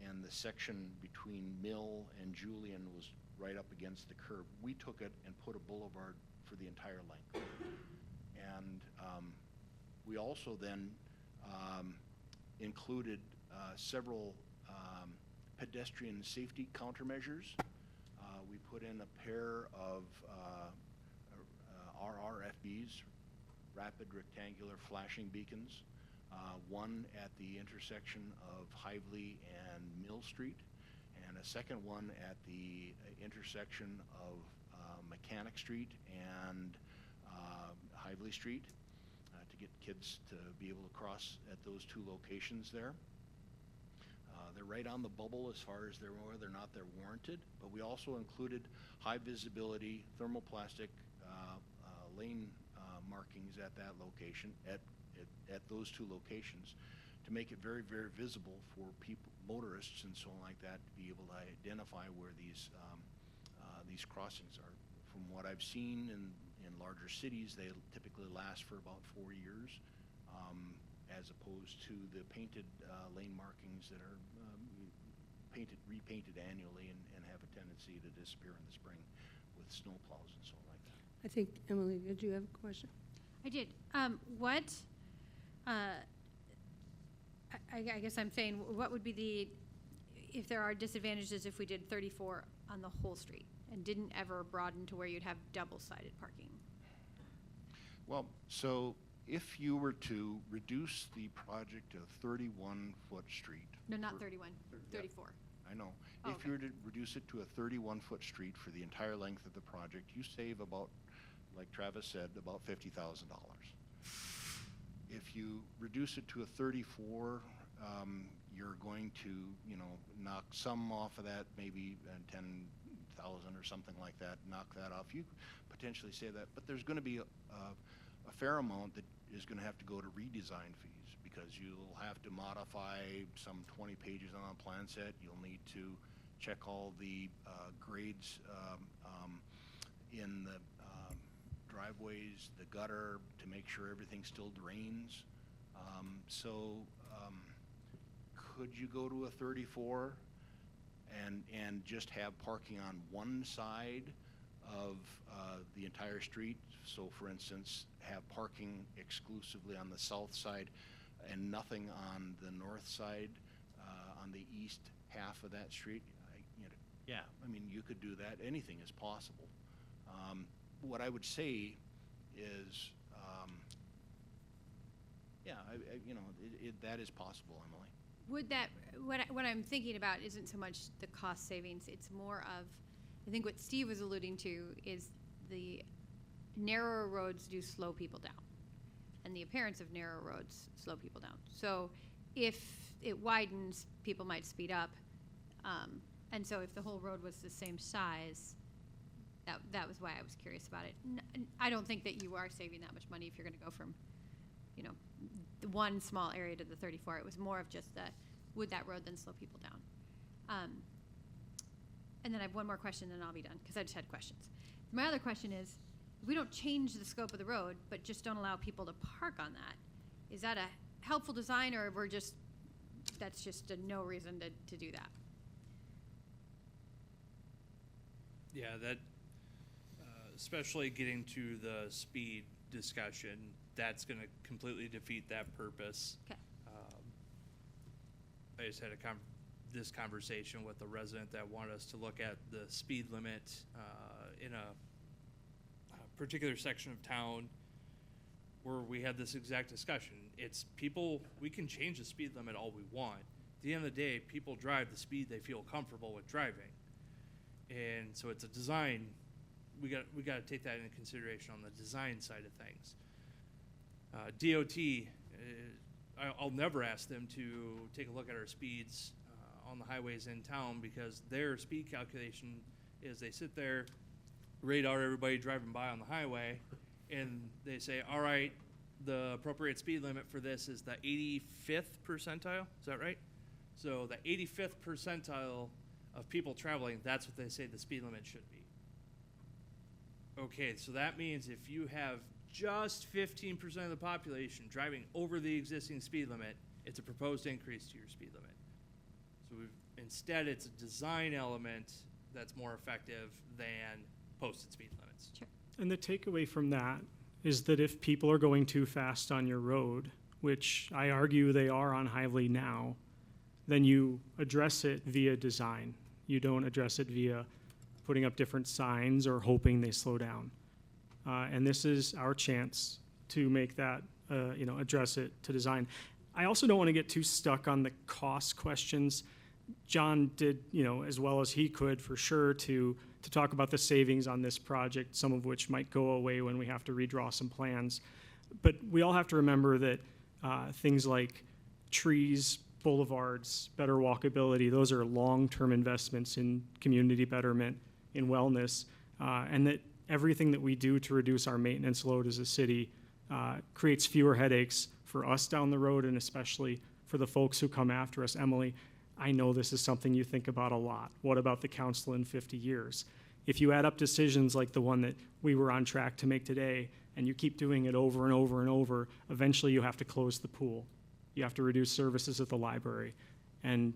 and the section between Mill and Julian was right up against the curb. We took it and put a boulevard for the entire length. And We also then included several pedestrian safety countermeasures. We put in a pair of RRFBs, rapid rectangular flashing beacons, one at the intersection of Hively and Mill Street, and a second one at the intersection of Mechanic Street and Hively Street, to get kids to be able to cross at those two locations there. They're right on the bubble as far as whether or not they're warranted, but we also included high visibility thermoplastic lane markings at that location, at those two locations, to make it very, very visible for people, motorists and so on like that, to be able to identify where these crossings are. From what I've seen in larger cities, they typically last for about 4 years, as opposed to the painted lane markings that are repainted annually and have a tendency to disappear in the spring with snow plows and so on like that. I think, Emily, did you have a question? I did. I guess I'm saying, what would be if there are disadvantages if we did 34 on the whole street and didn't ever broaden to where you'd have double-sided parking? Well, so if you were to reduce the project to 31-foot street. No, not 31, 34. I know. Oh, If you were to reduce it to a 31-foot street for the entire length of the project, you save about, like Travis said, about $50,000. If you reduce it to a 34, you're going to, knock some off of that, maybe 10,000 or something like that, knock that off. You potentially save that, but there's going to be a fair amount that is going to have to go to redesign fees, because you'll have to modify some 20 pages on a plan set. You'll need to check all the grades in the driveways, the gutter, to make sure everything still drains. Could you go to a 34 and just have parking on one side of the entire street? So for instance, have parking exclusively on the south side and nothing on the north side, on the east half of that street? Yeah, I mean, you could do that. Anything is possible. What I would say is, that is possible, Emily. Would that, what I'm thinking about isn't so much the cost savings, it's more of, I think what Steve was alluding to is the narrower roads do slow people down. And the appearance of narrow roads slow people down. So if it widens, people might speed up. And so if the whole road was the same size, that was why I was curious about it. I don't think that you are saving that much money if you're going to go from, the one small area to the 34. It was more of just would that road then slow people down? And then I have one more question, then I'll be done, because I just had questions. My other question is, if we don't change the scope of the road, but just don't allow people to park on that, is that a helpful design, or that's just no reason to do that? Yeah, that, especially getting to the speed discussion, that's going to completely defeat that purpose. Okay. I just had this conversation with a resident that wanted us to look at the speed limit in a particular section of town where we had this exact discussion. It's people, we can change the speed limit all we want. At the end of the day, people drive the speed they feel comfortable with driving. And so it's a design, we got to take that into consideration on the design side of things. DOT, I'll never ask them to take a look at our speeds on the highways in town, because their speed calculation is they sit there, radar everybody driving by on the highway, and they say, all right, the appropriate speed limit for this is the 85th percentile, is that right? So the 85th percentile of people traveling, that's what they say the speed limit should be. Okay, so that means if you have just 15% of the population driving over the existing speed limit, it's a proposed increase to your speed limit. So instead, it's a design element that's more effective than posted speed limits. Sure. And the takeaway from that is that if people are going too fast on your road, which I argue they are on Hively now, then you address it via design. You don't address it via putting up different signs or hoping they slow down. And this is our chance to make that, address it to design. I also don't want to get too stuck on the cost questions. John did, as well as he could for sure to talk about the savings on this project, some of which might go away when we have to redraw some plans. But we all have to remember that things like trees, boulevards, better walkability, those are long-term investments in community betterment, in wellness, and that everything that we do to reduce our maintenance load as a city creates fewer headaches for us down the road, and especially for the folks who come after us. Emily, I know this is something you think about a lot. What about the council in 50 years? If you add up decisions like the one that we were on track to make today, and you keep doing it over and over and over, eventually you have to close the pool. You have to reduce services at the library. And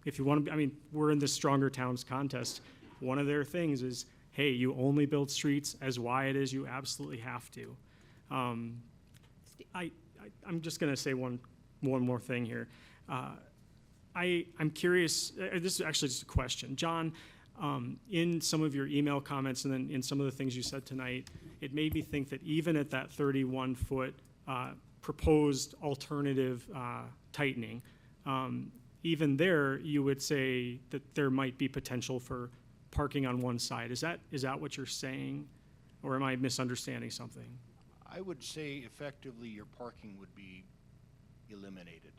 if you want to, we're in this Stronger Towns contest. One of their things is, hey, you only build streets as wide as you absolutely have to. I'm just going to say one more thing here. I'm curious, this is actually just a question. John, in some of your email comments and then in some of the things you said tonight, it made me think that even at that 31-foot proposed alternative tightening, even there you would say that there might be potential for parking on one side. Is that what you're saying, or am I misunderstanding something? I would say effectively your parking would be eliminated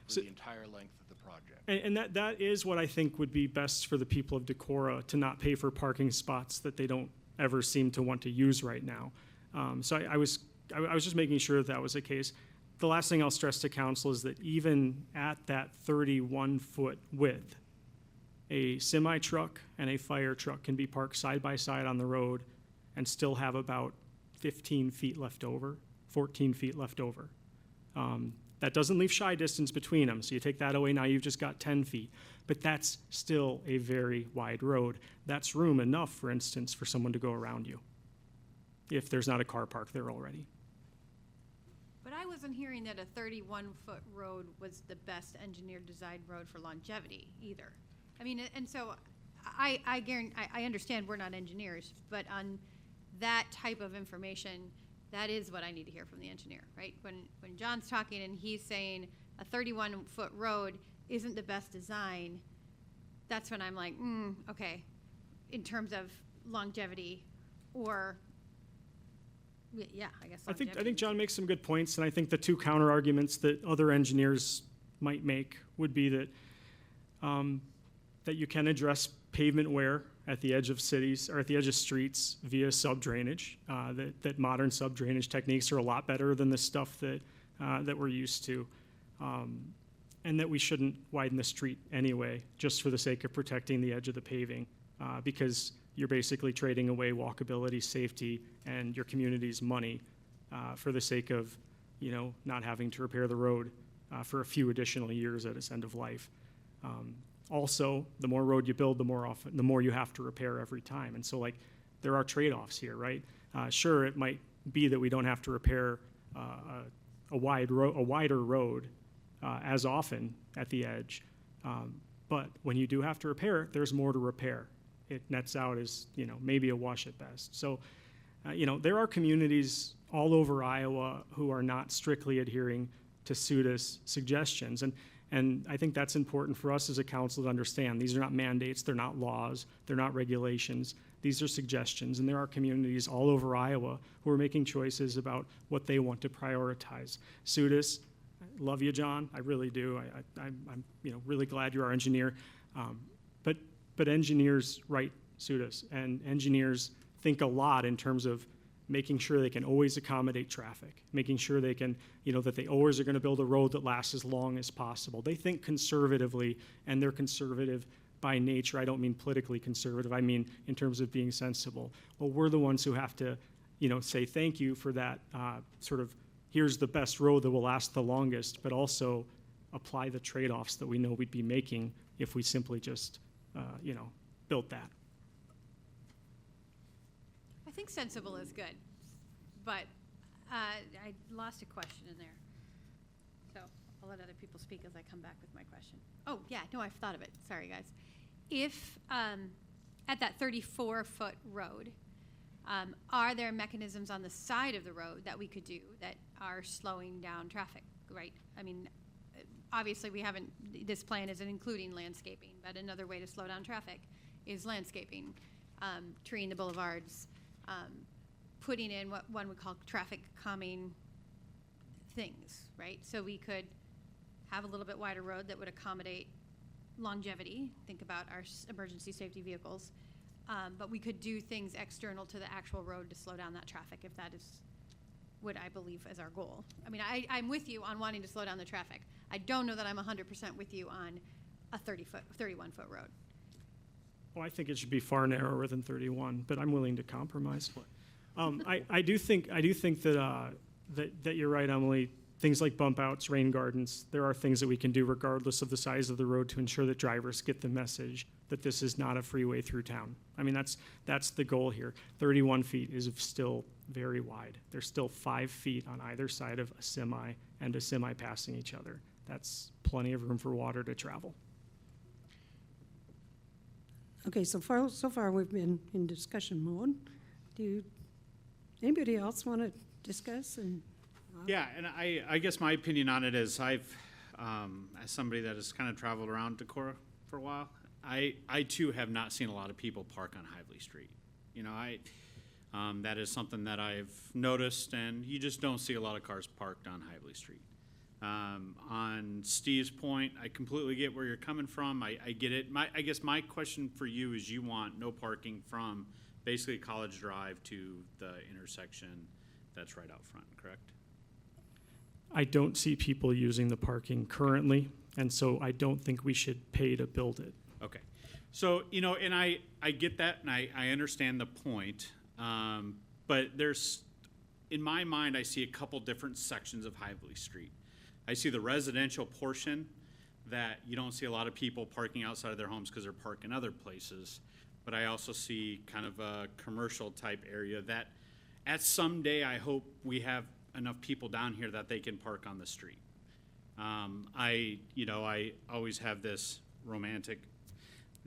for So- the entire length of the project. And that is what I think would be best for the people of Decorah, to not pay for parking spots that they don't ever seem to want to use right now. So I was just making sure that was the case. The last thing I'll stress to council is that even at that 31-foot width, a semi-truck and a fire truck can be parked side by side on the road and still have about 15 feet left over, 14 feet left over. That doesn't leave shy distance between them, so you take that away, now you've just got 10 feet. But that's still a very wide road. That's room enough, for instance, for someone to go around you, if there's not a car parked there already. But I wasn't hearing that a 31-foot road was the best engineered design road for longevity either. And so I understand we're not engineers, but on that type of information, that is what I need to hear from the engineer, right? When John's talking and he's saying a 31-foot road isn't the best design, that's when I'm like, okay, in terms of longevity or, yeah, I guess longevity. I think John makes some good points, and I think the two counter arguments that other engineers might make would be that that you can address pavement wear at the edge of cities or at the edge of streets via sub-drainage, that modern sub-drainage techniques are a lot better than the stuff that we're used to, and that we shouldn't widen the street anyway, just for the sake of protecting the edge of the paving, because you're basically trading away walkability, safety, and your community's money for the sake of, not having to repair the road for a few additional years at its end of life. Also, the more road you build, the more you have to repair every time. And so, there are trade-offs here, right? Sure, it might be that we don't have to repair a wider road as often at the edge. But when you do have to repair, there's more to repair. It nets out as, maybe a wash at best. So, there are communities all over Iowa who are not strictly adhering to SUDA's suggestions. And I think that's important for us as a council to understand. These are not mandates, they're not laws, they're not regulations. These are suggestions, and there are communities all over Iowa who are making choices about what they want to prioritize. SUDA's, I love you, John, I really do. I'm really glad you're our engineer. But engineers write SUDA's, and engineers think a lot in terms of making sure they can always accommodate traffic, making sure they can, that they always are going to build a road that lasts as long as possible. They think conservatively, and they're conservative by nature. I don't mean politically conservative. I mean in terms of being sensible. Well, we're the ones who have to, say thank you for that sort of, here's the best road that will last the longest, but also apply the trade-offs that we know we'd be making if we simply just, built that. I think sensible is good, but I lost a question in there. So I'll let other people speak as I come back with my question. Oh, yeah, no, I've thought of it. Sorry, guys. If, at that 34-foot road, are there mechanisms on the side of the road that we could do that are slowing down traffic, right? I mean, obviously we haven't, this plan isn't including landscaping, but another way to slow down traffic is landscaping, treeing the boulevards, putting in what one would call traffic calming things, right? So we could have a little bit wider road that would accommodate longevity. Think about our emergency safety vehicles. But we could do things external to the actual road to slow down that traffic if that is what I believe is our goal. I mean, I'm with you on wanting to slow down the traffic. I don't know that I'm 100% with you on a 31-foot road. Well, I think it should be far narrower than 31, but I'm willing to compromise. I do think that that you're right, Emily. Things like bump outs, rain gardens, there are things that we can do regardless of the size of the road to ensure that drivers get the message that this is not a freeway through town. I mean, that's the goal here. 31 feet is still very wide. There's still 5 feet on either side of a semi and a semi passing each other. That's plenty of room for water to travel. Okay, so far we've been in discussion mode. Anybody else want to discuss? Yeah, and I guess my opinion on it is as somebody that has kind of traveled around Decorah for a while, I too have not seen a lot of people park on Hively Street. You know, that is something that I've noticed, and you just don't see a lot of cars parked on Hively Street. On Steve's point, I completely get where you're coming from. I get it. I guess my question for you is you want no parking from basically College Drive to the intersection that's right out front, correct? I don't see people using the parking currently, and so I don't think we should pay to build it. Okay. So, you know, and I get that, and I understand the point, but there's, in my mind, I see a couple different sections of Hively Street. I see the residential portion that you don't see a lot of people parking outside of their homes because they're parking other places, but I also see kind of a commercial type area that at some day I hope we have enough people down here that they can park on the street. I always have this romantic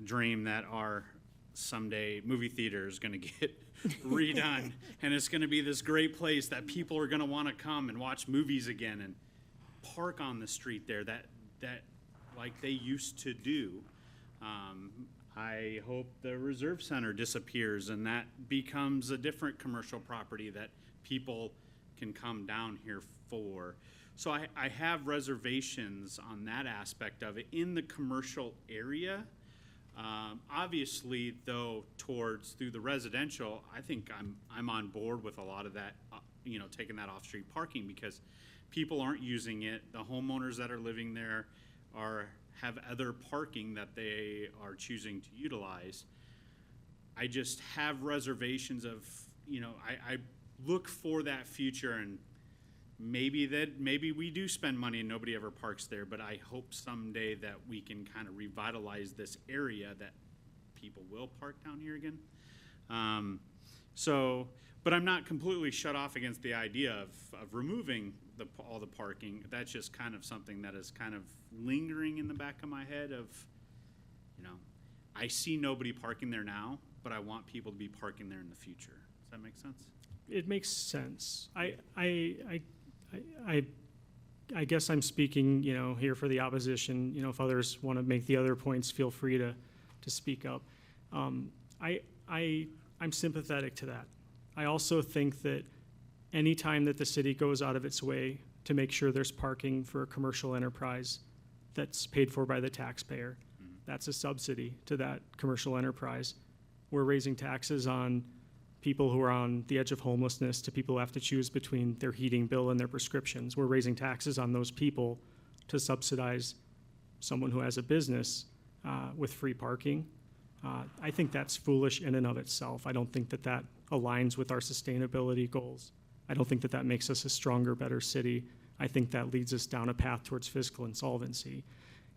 dream that our someday movie theater is going to get redone, and it's going to be this great place that people are going to want to come and watch movies again and park on the street there that like they used to do. I hope the Reserve Center disappears and that becomes a different commercial property that people can come down here for. So I have reservations on that aspect of it in the commercial area. Obviously, though, through the residential, I think I'm on board with a lot of that, taking that off-street parking because people aren't using it. The homeowners that are living there have other parking that they are choosing to utilize. I just have reservations of, I look for that future, and maybe we do spend money and nobody ever parks there, but I hope someday that we can kind of revitalize this area that people will park down here again. But I'm not completely shut off against the idea of removing all the parking. That's just kind of something that is kind of lingering in the back of my head of, I see nobody parking there now, but I want people to be parking there in the future. Does that make sense? It makes sense. I guess I'm speaking, here for the opposition. If others want to make the other points, feel free to speak up. I'm sympathetic to that. I also think that any time that the city goes out of its way to make sure there's parking for a commercial enterprise that's paid for by the taxpayer, that's a subsidy to that commercial enterprise. We're raising taxes on people who are on the edge of homelessness to people who have to choose between their heating bill and their prescriptions. We're raising taxes on those people to subsidize someone who has a business with free parking. I think that's foolish in and of itself. I don't think that aligns with our sustainability goals. I don't think that makes us a stronger, better city. I think that leads us down a path towards fiscal insolvency.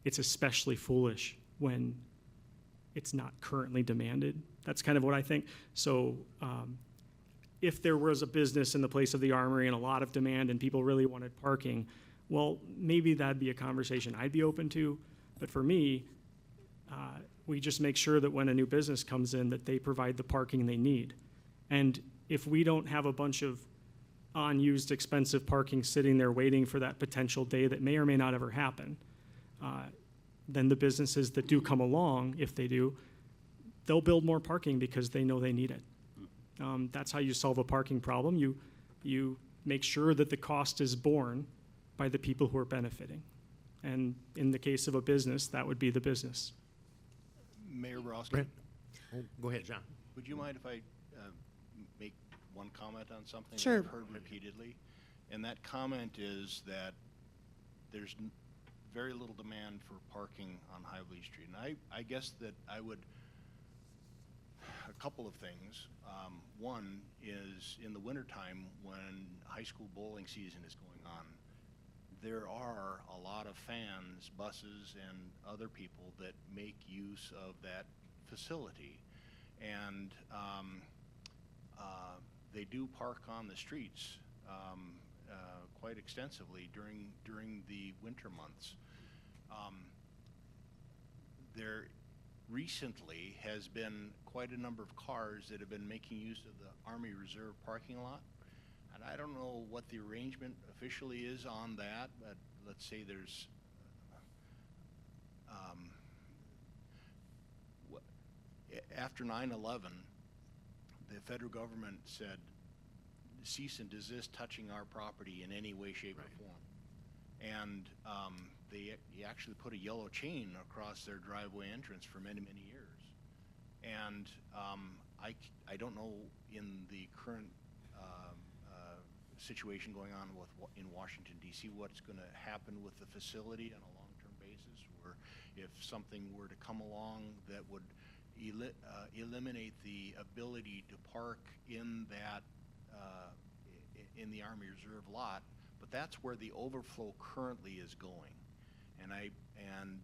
It's especially foolish when it's not currently demanded. That's kind of what I think. So if there was a business in the place of the Armory and a lot of demand and people really wanted parking, well, maybe that'd be a conversation I'd be open to. But for me, we just make sure that when a new business comes in, that they provide the parking they need. And if we don't have a bunch of unused, expensive parking sitting there waiting for that potential day that may or may not ever happen, then the businesses that do come along, if they do, they'll build more parking because they know they need it. That's how you solve a parking problem. You make sure that the cost is borne by the people who are benefiting. And in the case of a business, that would be the business. Mayor Borowski, Brent? Oh, go ahead, John. would you mind if I make one comment on something that Sure. I've heard repeatedly? And that comment is that there's very little demand for parking on Hively Street. And I guess that I would, a couple of things. One is in the wintertime when high school bowling season is going on, there are a lot of fans, buses, and other people that make use of that facility. And they do park on the streets quite extensively during the winter months. There recently has been quite a number of cars that have been making use of the Army Reserve parking lot. And I don't know what the arrangement officially is on that, but let's say there's after 9/11, the federal government said, cease and desist touching our property in any way, shape, or form. And they actually put a yellow chain across their driveway entrance for many, many years. And I don't know in the current situation going on in Washington, D.C., what's going to happen with the facility on a long-term basis, or if something were to come along that would eliminate the ability to park in that in the Army Reserve lot. But that's where the overflow currently is going. And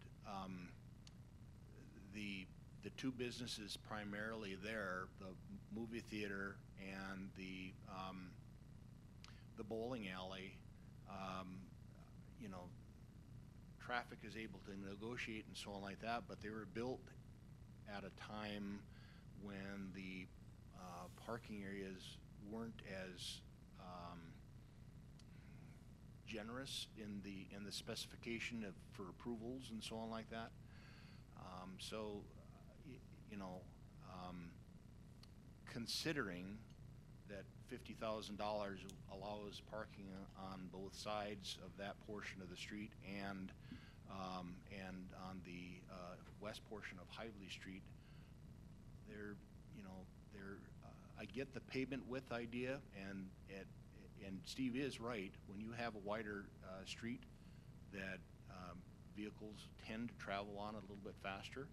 the two businesses primarily there, the movie theater and the bowling alley, you know, traffic is able to negotiate and so on like that, but they were built at a time when the parking areas weren't as generous in the specification for approvals and so on like that. You know, considering that $50,000 allows parking on both sides of that portion of the street and on the west portion of Hively Street, I get the pavement width idea, and Steve is right. When you have a wider street, that vehicles tend to travel on it a little bit faster.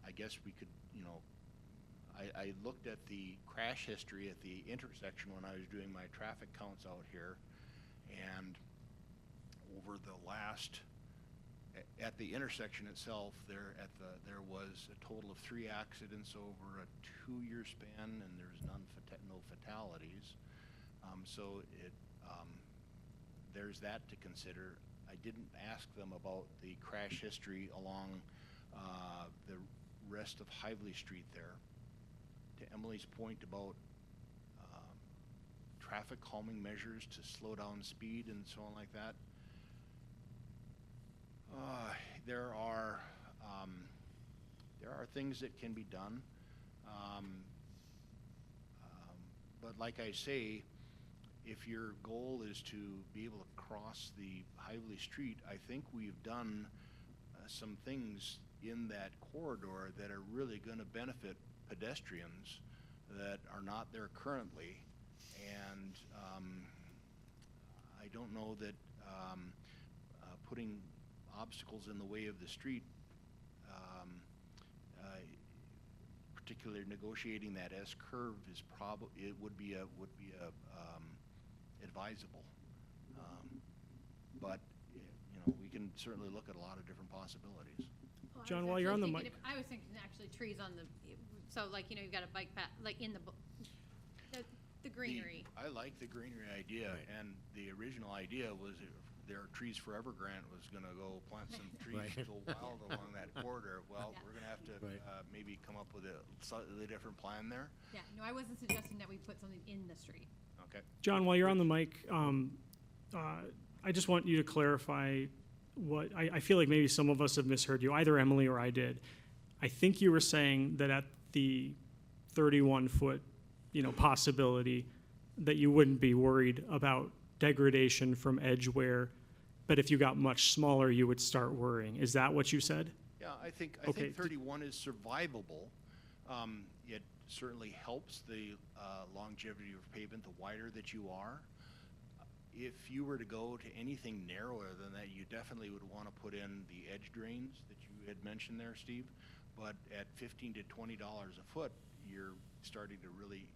I guess we could, you know, I looked at the crash history at the intersection when I was doing my traffic counts out here, and over the last, at the intersection itself, there was a total of 3 accidents over a 2-year span, and there's no fatalities. So there's that to consider. I didn't ask them about the crash history along the rest of Hively Street there. To Emily's point about traffic calming measures to slow down speed and so on like that, there are things that can be done, but like I say, if your goal is to be able to cross the Hively Street, I think we've done some things in that corridor that are really going to benefit pedestrians that are not there currently. And I don't know that putting obstacles in the way of the street, particularly negotiating that S curve, is would be advisable. But you know, we can certainly look at a lot of different possibilities. Well, John, while you're on the mic. I was thinking actually trees on the, so like, you know, you've got a bike path, like in the, The greenery. I like the greenery idea, and the original idea was their Trees Forever grant was gonna go plant some trees Right. go wild along that corridor. Well, Yeah. we're gonna have to, Right. maybe come up with a slightly different plan there. Yeah, no, I wasn't suggesting that we put something in the street. Okay. John, while you're on the mic, I just want you to clarify what, I feel like maybe some of us have misheard you, either Emily or I did. I think you were saying that at the 31-foot, possibility, that you wouldn't be worried about degradation from edge wear, but if you got much smaller, you would start worrying. Is that what you said? Yeah, I think Okay. 31 is survivable. It certainly helps the longevity of pavement, the wider that you are. If you were to go to anything narrower than that, you definitely would want to put in the edge drains that you had mentioned there, Steve. But at $15 to $20 a foot, you're starting to really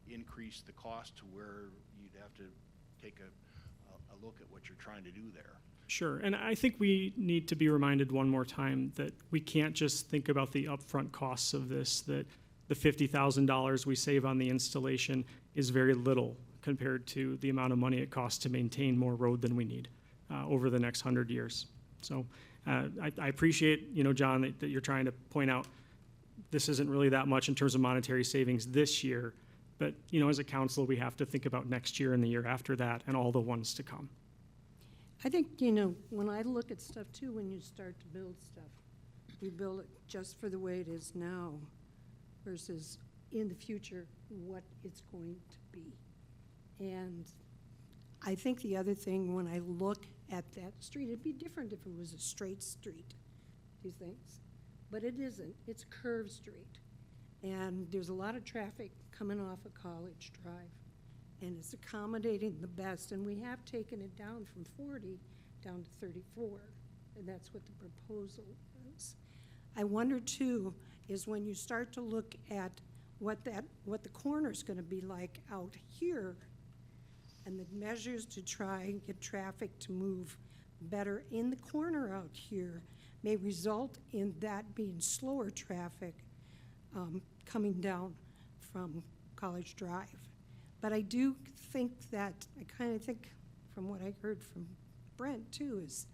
increase the cost to where you'd have to take a look at what you're trying to do there. Sure, and I think we need to be reminded one more time that we can't just think about the upfront costs of this, that the $50,000 we save on the installation is very little compared to the amount of money it costs to maintain more road than we need over the next 100 years. So I appreciate, John, that you're trying to point out this isn't really that much in terms of monetary savings this year, but, as a council, we have to think about next year and the year after that and all the ones to come. I think, when I look at stuff too, when you start to build stuff, you build it just for the way it is now versus in the future, what it's going to be. And I think the other thing, when I look at that street, it'd be different if it was a straight street, do you think? But it isn't. It's a curved street. And there's a lot of traffic coming off of College Drive. And it's accommodating the best. And we have taken it down from 40 down to 34. And that's what the proposal is. I wonder too, is when you start to look at what the corner's gonna be like out here, and the measures to try and get traffic to move better in the corner out here may result in that being slower traffic coming down from College Drive. But I do think that, I kind of think from what I heard from Brent too, is,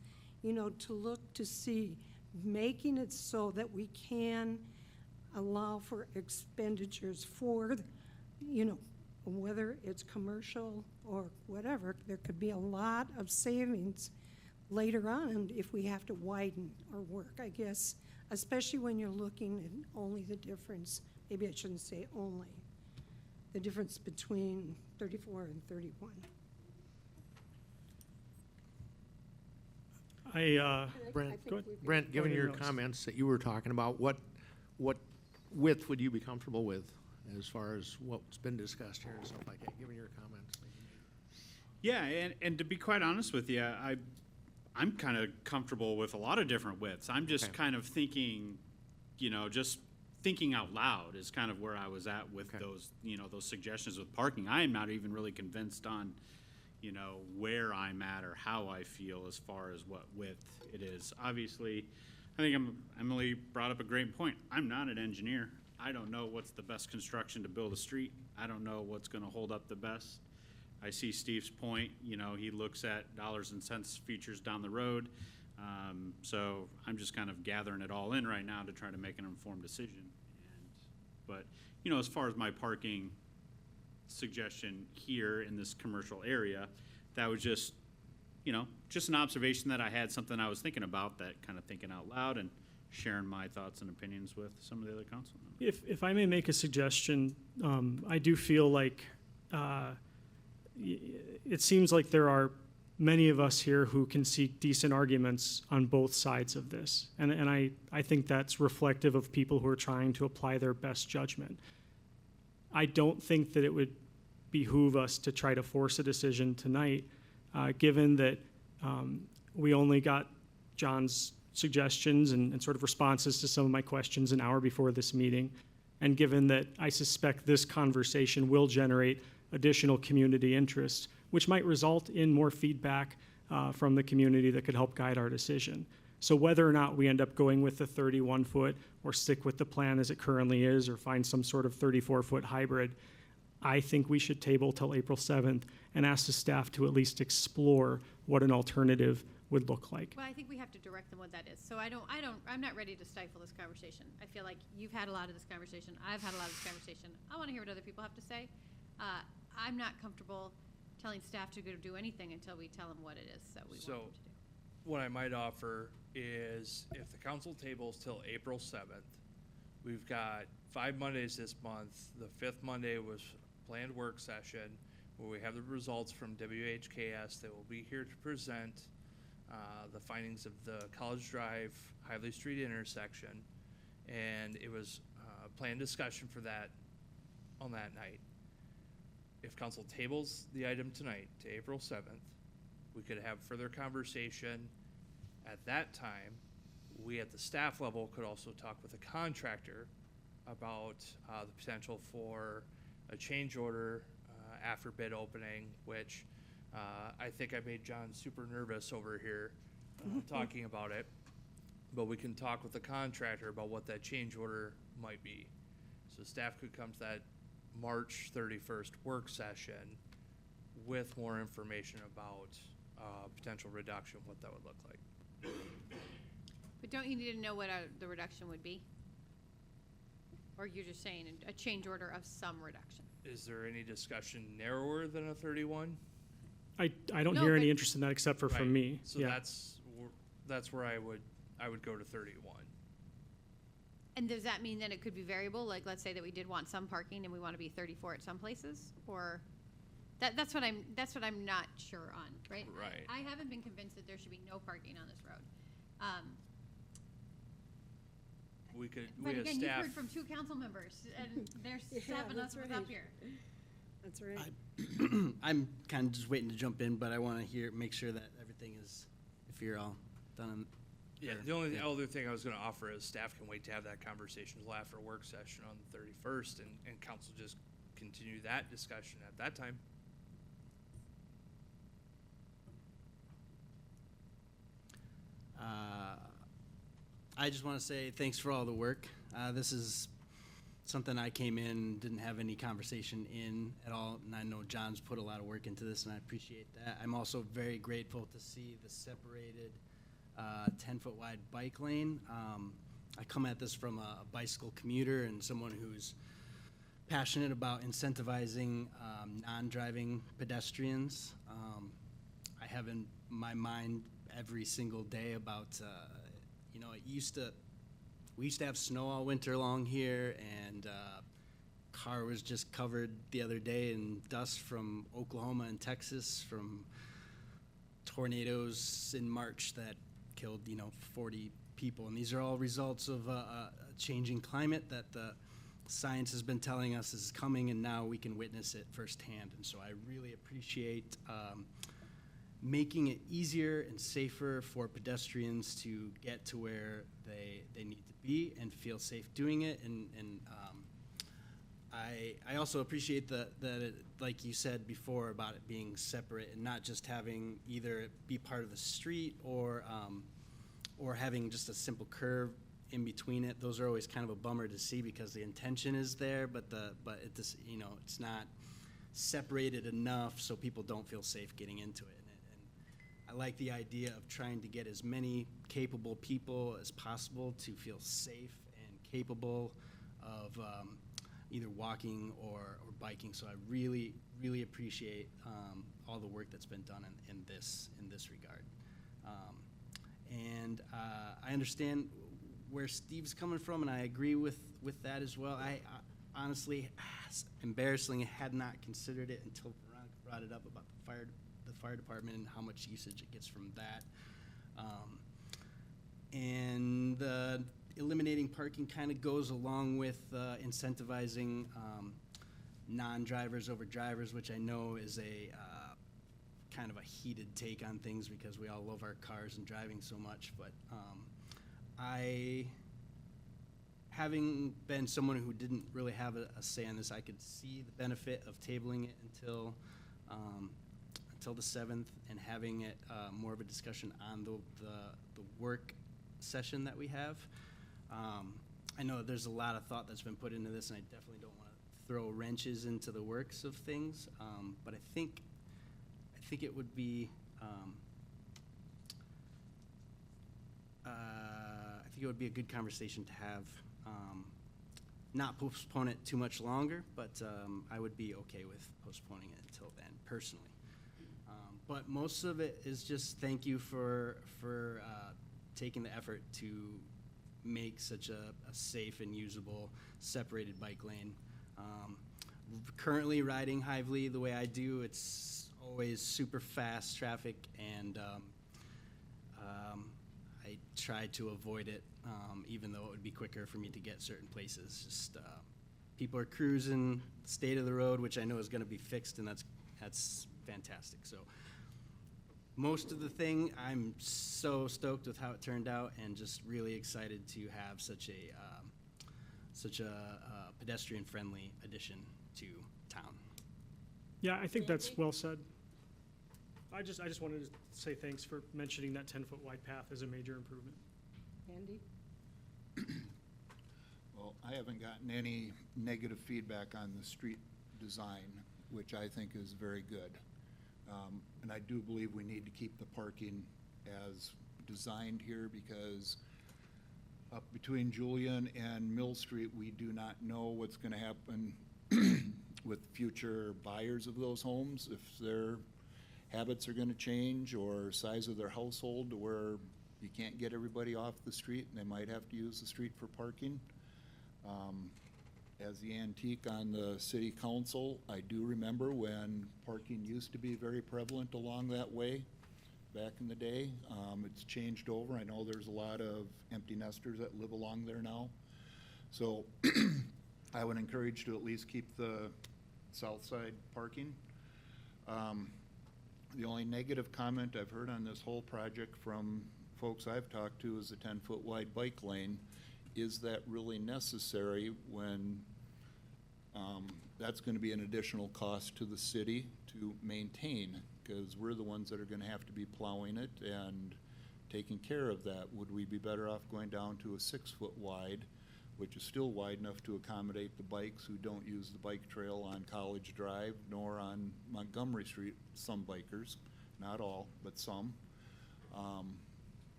to look to see, making it so that we can allow for expenditures for, whether it's commercial or whatever, there could be a lot of savings later on if we have to widen our work, I guess, especially when you're looking at only the difference, maybe I shouldn't say only, the difference between 34 and 31. Brent, go ahead. Brent, given your notes. comments that you were talking about, what width would you be comfortable with as far as what's been discussed here and stuff like that, given your comments? Yeah, and to be quite honest with you, I'm kind of comfortable with a lot of different widths. I'm just Okay. kind of thinking, just thinking out loud is kind of where I was at with Okay. those suggestions with parking. I am not even really convinced on, where I'm at or how I feel as far as what width it is. Obviously, I think Emily brought up a great point. I'm not an engineer. I don't know what's the best construction to build a street. I don't know what's gonna hold up the best. I see Steve's point, he looks at dollars and cents features down the road. So I'm just kind of gathering it all in right now to try to make an informed decision. But, as far as my parking suggestion here in this commercial area, that was just, just an observation that I had, something I was thinking about, that kind of thinking out loud and sharing my thoughts and opinions with some of the other council members. If I may make a suggestion, I do feel like it seems like there are many of us here who can see decent arguments on both sides of this. And I think that's reflective of people who are trying to apply their best judgment. I don't think that it would behoove us to try to force a decision tonight, given that we only got John's suggestions and sort of responses to some of my questions an hour before this meeting, and given that I suspect this conversation will generate additional community interest, which might result in more feedback from the community that could help guide our decision. So whether or not we end up going with the 31-foot or stick with the plan as it currently is or find some sort of 34-foot hybrid, I think we should table till April 7th and ask the staff to at least explore what an alternative would look like. Well, I think we have to direct them what that is. So I'm not ready to stifle this conversation. I feel like you've had a lot of this conversation. I've had a lot of this conversation. I want to hear what other people have to say. I'm not comfortable telling staff to go do anything until we tell them what it is that we want them to do. What I might offer is if the council tables till April 7th, we've got 5 Mondays this month. The 5th Monday was planned work session where we have the results from WHKS. They will be here to present the findings of the College Drive, Hively Street intersection. And it was planned discussion for that on that night. If council tables the item tonight to April 7th, we could have further conversation. At that time, we at the staff level could also talk with the contractor about the potential for a change order after bid opening, which I think I made John super nervous over here talking about it. But we can talk with the contractor about what that change order might be. So staff could come to that March 31st work session with more information about potential reduction, what that would look like. But don't you need to know what the reduction would be? Or you're just saying a change order of some reduction? Is there any discussion narrower than a 31? I don't No, hear but- any interest in that except for from me. So Yeah. that's where I would go to 31. And does that mean that it could be variable? Like, let's say that we did want some parking and we want to be 34 at some places, or that's what I'm not sure on, right? Right. I haven't been convinced that there should be no parking on this road. But as again, you've staff, heard from 2 council members, and there's 7 of us that's up right. here. That's right. I'm kind of just waiting to jump in, but I want to make sure that everything is, if you're all done. yeah, the only other thing I was going to offer is staff can wait to have that conversation after work session on the 31st, and council just continue that discussion at that time. I just want to say thanks for all the work. This is something I came in, didn't have any conversation in at all, and I know John's put a lot of work into this, and I appreciate that. I'm also very grateful to see the separated 10-foot wide bike lane. I come at this from a bicycle commuter and someone who's passionate about incentivizing non-driving pedestrians. I have in my mind every single day about, we used to have snow all winter long here, and car was just covered the other day in dust from Oklahoma and Texas from tornadoes in March that killed 40 people, and these are all results of a changing climate that the science has been telling us is coming, and now we can witness it firsthand. And so I really appreciate making it easier and safer for pedestrians to get to where they need to be and feel safe doing it. And I also appreciate that it, like you said before, about it being separate and not just having either it be part of the street or having just a simple curve in between it. Those are always kind of a bummer to see because the intention is there, but it's not separated enough so people don't feel safe getting into it. And I like the idea of trying to get as many capable people as possible to feel safe and capable of either walking or biking. So I really, really appreciate all the work that's been done in this regard. And I understand where Steve's coming from, and I agree with that as well. I honestly, embarrassingly, had not considered it until Veronica brought it up about the fire department and how much usage it gets from that. And eliminating parking kind of goes along with incentivizing non-drivers over drivers, which I know is a kind of a heated take on things because we all love our cars and driving so much. But having been someone who didn't really have a say on this, I could see the benefit of tabling it until the 7th and having it more of a discussion on the work session that we have. I know there's a lot of thought that's been put into this, and I definitely don't want to throw wrenches into the works of things, but I think it would be, I think it would be a good conversation to have. Not postpone it too much longer, but I would be okay with postponing it until then, personally. But most of it is just thank you for taking the effort to make such a safe and usable separated bike lane. Currently riding Hively the way I do, it's always super fast traffic, and I try to avoid it, even though it would be quicker for me to get certain places. Just people are cruising, state of the road, which I know is going to be fixed, and that's fantastic. So most of the thing, I'm so stoked with how it turned out, and just really excited to have such a pedestrian-friendly addition to town. Yeah, I think that's well said. I just wanted to say thanks for mentioning that 10-foot wide path as a major improvement. Andy? Well, I haven't gotten any negative feedback on the street design, which I think is very good. And I do believe we need to keep the parking as designed here, because up between Julian and Mill Street, we do not know what's going to happen with future buyers of those homes, if their habits are going to change or size of their household to where you can't get everybody off the street and they might have to use the street for parking. As the antique on the city council, I do remember when parking used to be very prevalent along that way back in the day. It's changed over. I know there's a lot of empty nesters that live along there now. So I would encourage to at least keep the south side parking. The only negative comment I've heard on this whole project from folks I've talked to is the 10-foot wide bike lane. Is that really necessary when that's going to be an additional cost to the city to maintain, because we're the ones that are going to have to be plowing it and taking care of that? Would we be better off going down to a 6-foot wide, which is still wide enough to accommodate the bikes who don't use the bike trail on College Drive nor on Montgomery Street? Some bikers, not all, but some.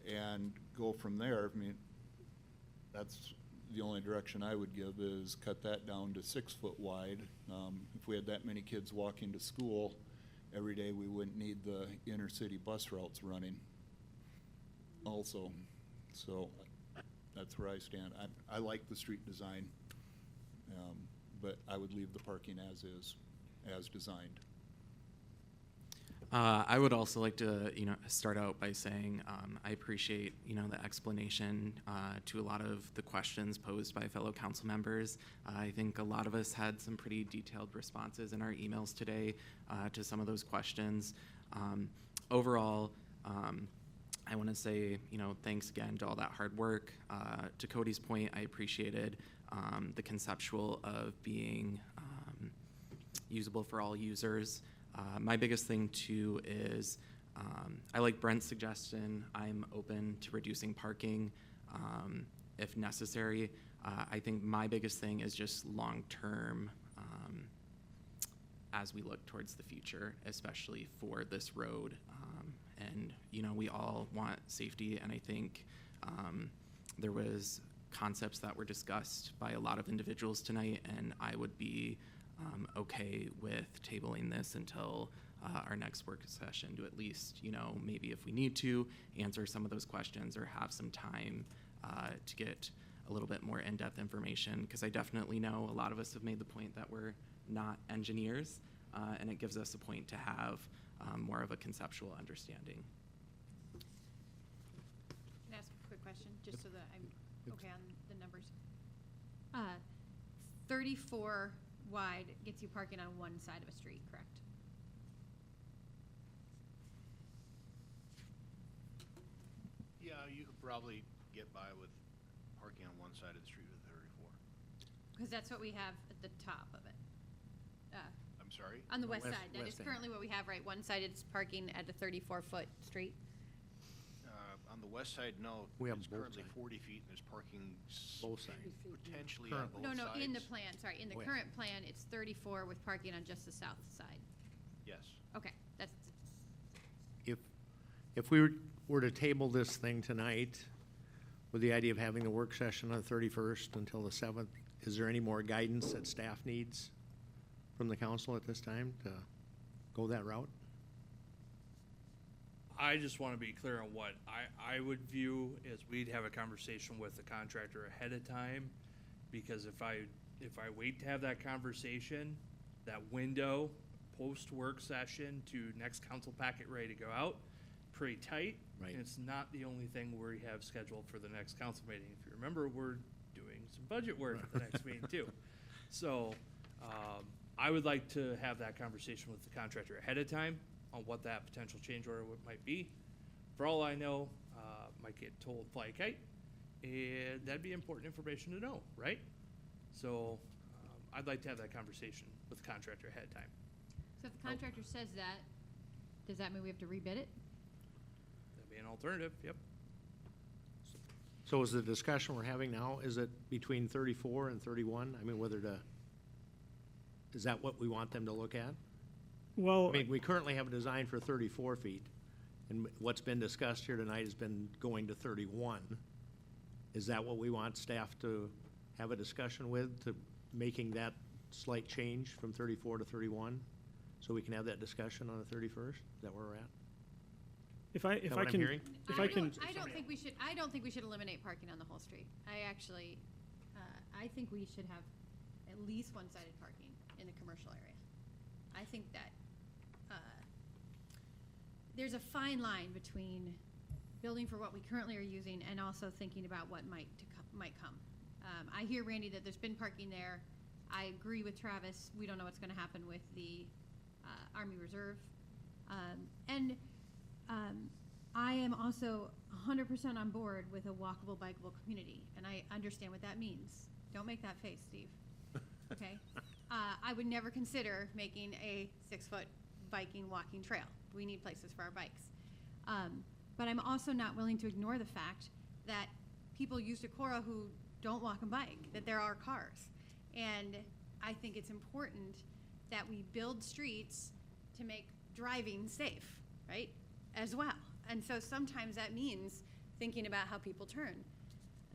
And go from there. I mean, that's the only direction I would give, is cut that down to 6-foot wide. If we had that many kids walking to school every day, we wouldn't need the inner city bus routes running also. So that's where I stand. I like the street design, but I would leave the parking as is, as designed. I would also like to, start out by saying I appreciate, the explanation to a lot of the questions posed by fellow council members. I think a lot of us had some pretty detailed responses in our emails today to some of those questions. Overall, I want to say, thanks again to all that hard work. To Cody's point, I appreciated the conceptual of being usable for all users. My biggest thing too is I like Brent's suggestion. I'm open to reducing parking if necessary. I think my biggest thing is just long-term as we look towards the future, especially for this road. And we all want safety, and I think there was concepts that were discussed by a lot of individuals tonight, and I would be okay with tabling this until our next work session to at least, maybe if we need to, answer some of those questions or have some time to get a little bit more in-depth information, because I definitely know a lot of us have made the point that we're not engineers, and it gives us a point to have more of a conceptual understanding. Can I ask a quick question, just so that I'm okay on the numbers? 34 wide gets you parking on one side of a street, correct? Yeah, you could probably get by with parking on one side of the street with 34. Because that's what we have at the top of it. I'm sorry? On the west west- side. That is west end. currently what we have, right? One side it's parking at a 34-foot street. On the west side, no. We have It's both currently sides. 40 feet, and there's parking Both sides. potentially on both No, sides. no, in the plan, sorry, in the Oh, yeah. current plan, it's 34 with parking on just the south side. Yes. Okay, that's, If we were to table this thing tonight with the idea of having the work session on the 31st until the 7th, is there any more guidance that staff needs from the council at this time to go that route? I just want to be clear on what I would view as we'd have a conversation with the contractor ahead of time, because if I wait to have that conversation, that window, post-work session to next council packet ready to go out, pretty tight. Right. And it's not the only thing we have scheduled for the next council meeting. If you remember, we're doing some budget work at the next meeting too. So, I would like to have that conversation with the contractor ahead of time on what that potential change order might be. For all I know, might get told fly a kite, and that'd be important information to know, right? So, I'd like to have that conversation with the contractor ahead of time. so if the contractor says that, does that mean we have to rebid it? That'd be an alternative, yep. So is the discussion we're having now, is it between 34 and 31? I mean, is that what we want them to look at? Well, I mean, we currently have a design for 34 feet, and what's been discussed here tonight has been going to 31. Is that what we want staff to have a discussion with, to making that slight change from 34 to 31? So we can have that discussion on the 31st? Is that where we're at? if I what I'm can, hearing? if I can, I don't think we should eliminate parking on the whole street. I actually, I think we should have at least one-sided parking in the commercial area. I think that, there's a fine line between building for what we currently are using and also thinking about what might come. I hear, Randy, that there's been parking there. I agree with Travis. We don't know what's gonna happen with the, Army Reserve. I am also 100% on board with a walkable, bikeable community, and I understand what that means. Don't make that face, Steve. Okay? I would never consider making a 6-foot biking, walking trail. We need places for our bikes. But I'm also not willing to ignore the fact that people use Decorah who don't walk and bike, that there are cars. And I think it's important that we build streets to make driving safe, right, as well. And so sometimes that means thinking about how people turn.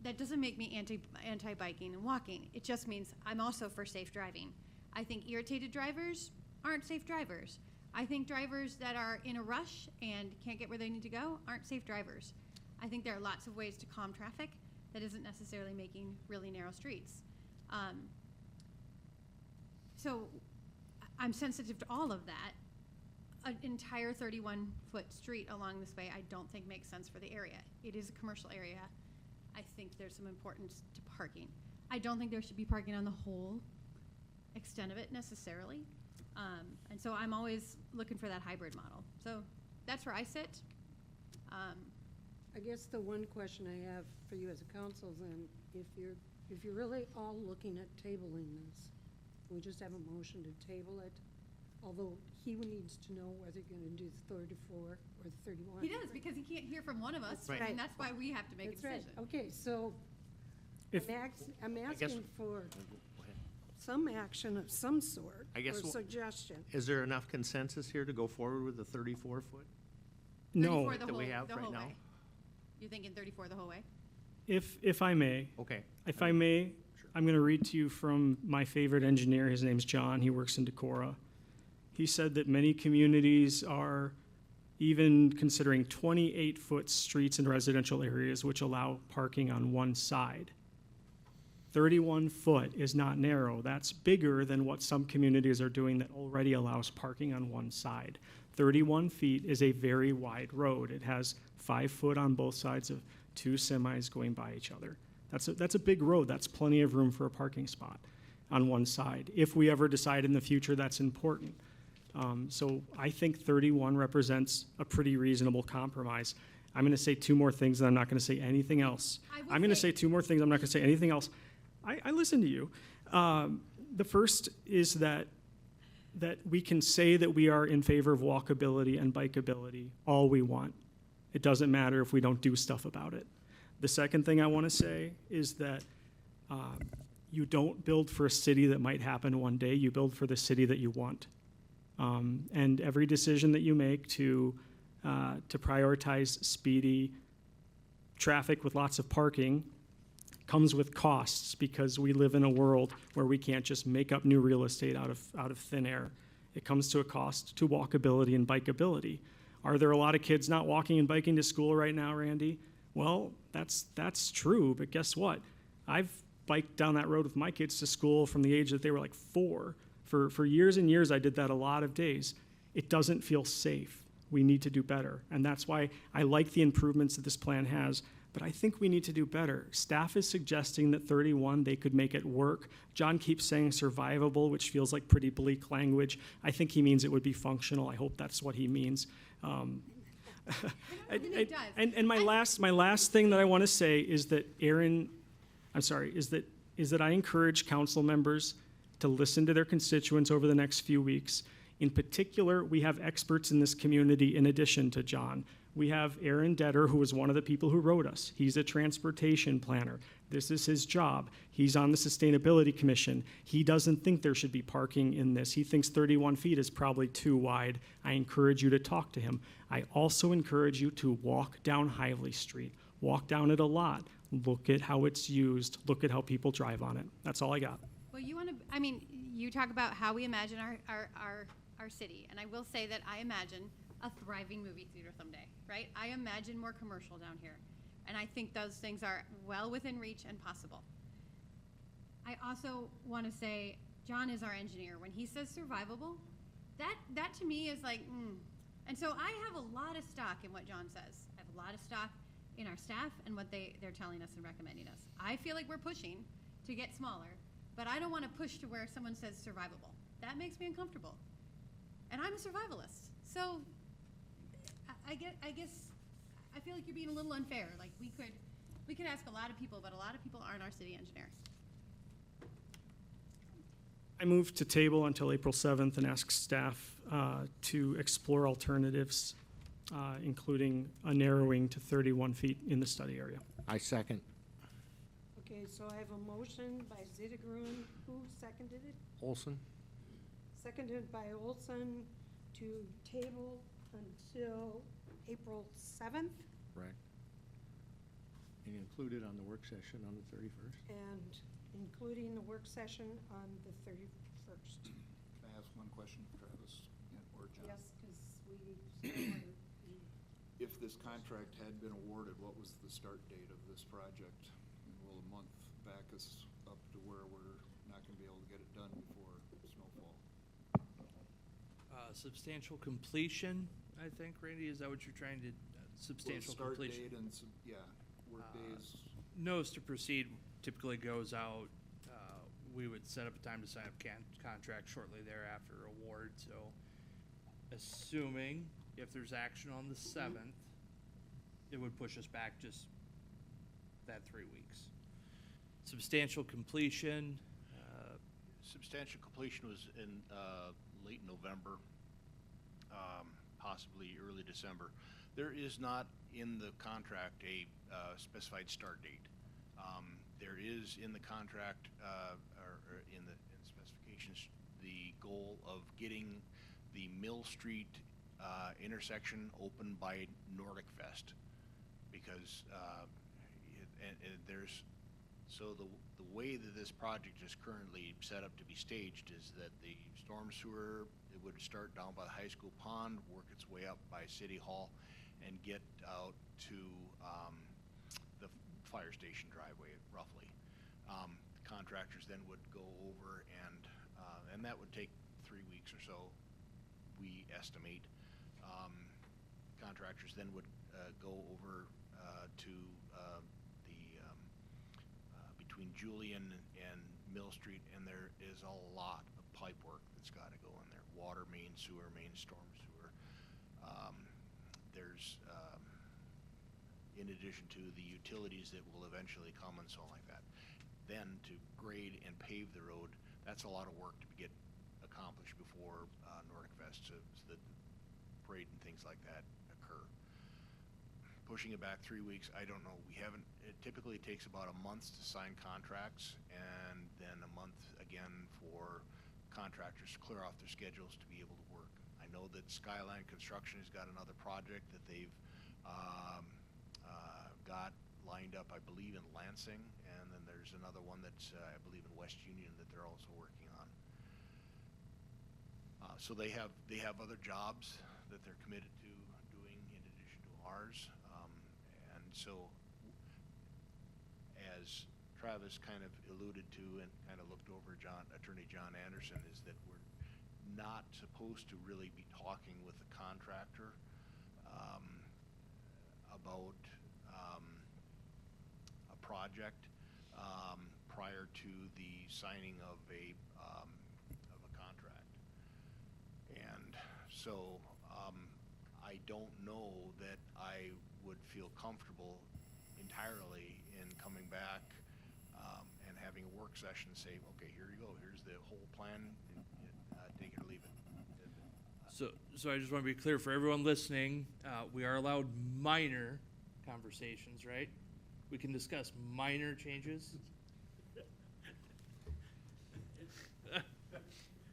That doesn't make me anti-biking and walking. It just means I'm also for safe driving. I think irritated drivers aren't safe drivers. I think drivers that are in a rush and can't get where they need to go aren't safe drivers. I think there are lots of ways to calm traffic that isn't necessarily making really narrow streets. So I'm sensitive to all of that. An entire 31-foot street along this way I don't think makes sense for the area. It is a commercial area. I think there's some importance to parking. I don't think there should be parking on the whole extent of it necessarily. And so I'm always looking for that hybrid model. So that's where I sit. I guess the one question I have for you as a council then, if you're really all looking at tabling this, we just have a motion to table it, although he needs to know whether you're gonna do the 34 or the 31. He does, because he can't hear from one of us, Right. and that's why we have to make a That's right. decision. Okay, so If- I'm guess- asking for some action of some sort, I guess or wh- suggestion. Is there enough consensus here to go forward with the 34-foot? no, 34 the that we whole- have the right whole now? way. You're thinking 34 the whole way? if I may, Okay. if I may, I'm going to read to you from my favorite engineer. His name's John. He works in Decorah. He said that many communities are even considering 28-foot streets in residential areas which allow parking on one side. 31 foot is not narrow. That's bigger than what some communities are doing that already allows parking on one side. 31 feet is a very wide road. It has 5 foot on both sides of 2 semis going by each other. That's a big road. That's plenty of room for a parking spot on one side. If we ever decide in the future that's important. So I think 31 represents a pretty reasonable compromise. I'm going to say 2 more things, and I'm not going to say anything else. I'm going to say 2 more things. I'm not going to say anything else. I listen to you. The first is that we can say that we are in favor of walkability and bikeability all we want. It doesn't matter if we don't do stuff about it. The second thing I want to say is that you don't build for a city that might happen one day. You build for the city that you want. And every decision that you make to prioritize speedy traffic with lots of parking comes with costs, because we live in a world where we can't just make up new real estate out of thin air. It comes to a cost to walkability and bikeability. Are there a lot of kids not walking and biking to school right now, Randy? Well, that's true, but guess what? I've biked down that road with my kids to school from the age that they were like 4. For years and years, I did that a lot of days. It doesn't feel safe. We need to do better, and that's why I like the improvements that this plan has, but I think we need to do better. Staff is suggesting that 31, they could make it work. John keeps saying survivable, which feels like pretty bleak language. I think he means it would be functional. I hope that's what he means. And my last thing that I want to say is that is that I encourage council members to listen to their constituents over the next few weeks. In particular, we have experts in this community in addition to John. We have Aaron Detter, who was one of the people who wrote us. He's a transportation planner. This is his job. He's on the Sustainability Commission. He doesn't think there should be parking in this. He thinks 31 feet is probably too wide. I encourage you to talk to him. I also encourage you to walk down Hively Street. Walk down it a lot. Look at how it's used. Look at how people drive on it. That's all I got. Well, you talk about how we imagine our city, and I will say that I imagine a thriving movie theater someday, right? I imagine more commercial down here, and I think those things are well within reach and possible. I also want to say, John is our engineer. When he says survivable, that to me is like, And so I have a lot of stock in what John says. I have a lot of stock in our staff and what they're telling us and recommending us. I feel like we're pushing to get smaller, but I don't want to push to where someone says survivable. That makes me uncomfortable. And I'm a survivalist. So I guess I feel like you're being a little unfair. Like we could ask a lot of people, but a lot of people aren't our city engineers. I move to table until April 7th and ask staff to explore alternatives, including a narrowing to 31 feet in the study area. I second. Okay, so I have a motion by Zittergruen. Who seconded it? Olson? Seconded by Olson to table until April 7th. Correct. And included on the work session on the 31st. And including the work session on the 31st. Can I ask one question, Travis or John? Yes, because we If this contract had been awarded, what was the start date of this project? And will a month back us up to where we're not going to be able to get it done before snowfall? Substantial completion, I think, Randy, is that what you're trying to, substantial Well, completion? start date and, work days. Notice to proceed typically goes out, we would set up a time to sign up contract shortly thereafter award, so assuming if there's action on the 7th, it would push us back just that 3 weeks. Substantial completion. Substantial completion was in late November, possibly early December. There is not in the contract a specified start date. There is in the contract or in the specifications the goal of getting the Mill Street intersection open by Nordic Fest, because there's the way that this project is currently set up to be staged is that the storm sewer, it would start down by the high school pond, work its way up by City Hall, and get out to the fire station driveway, roughly. Contractors then would go over and that would take 3 weeks or so, we estimate. Contractors then would go over to between Julian and Mill Street, and there is a lot of pipe work that's got to go in there. Water main, sewer main, storm sewer. There's, in addition to the utilities that will eventually come and so on like that. Then to grade and pave the road, that's a lot of work to get accomplished before Nordic Fest, so that parade and things like that occur. pushing it back 3 weeks, I don't know. It typically takes about a month to sign contracts, and then a month again for contractors to clear off their schedules to be able to work. I know that Skyline Construction has got another project that they've got lined up, I believe, in Lansing, and then there's another one that's, I believe, in West Union that they're also working on. So they have other jobs that they're committed to doing in addition to ours. And so, as Travis kind of alluded to and kind of looked over Attorney John Anderson, is that we're not supposed to really be talking with the contractor about a project prior to the signing of a contract. And so I don't know that I would feel comfortable entirely in coming back and having a work session and say, okay, here you go, here's the whole plan, take it or leave it. So I just want to be clear for everyone listening, we are allowed minor conversations, right? We can discuss minor changes.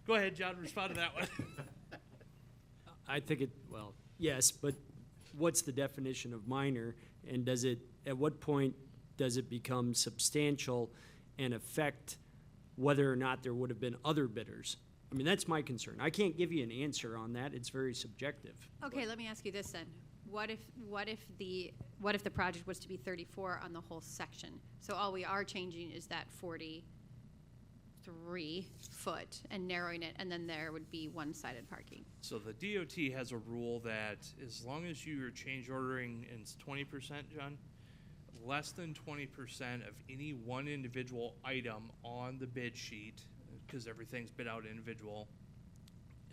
Go ahead, John, respond to that one. I think well, yes, but what's the definition of minor? And at what point does it become substantial and affect whether or not there would have been other bidders? I mean, that's my concern. I can't give you an answer on that. It's very subjective. Okay, let me ask you this then. What if the project was to be 34 on the whole section? So all we are changing is that 43 foot and narrowing it, and then there would be one-sided parking. So the DOT has a rule that as long as you are change ordering in 20%, John, less than 20% of any one individual item on the bid sheet, because everything's bid out individual,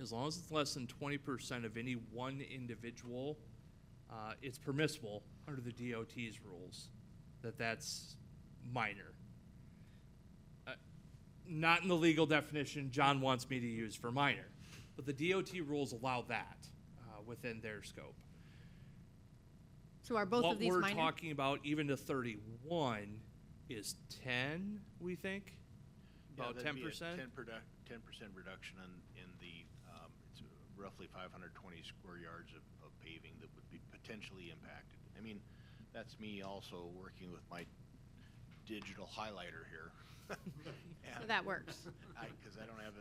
as long as it's less than 20% of any one individual, it's permissible under the DOT's rules that's minor. Not in the legal definition John wants me to use for minor, but the DOT rules allow that within their scope. So are both of these minor? What we're talking about, even to 31, is 10, we think? About 10%? 10% reduction in the, it's roughly 520 square yards of paving that would be potentially impacted. I mean, that's me also working with my digital highlighter here. So that works. Because I don't have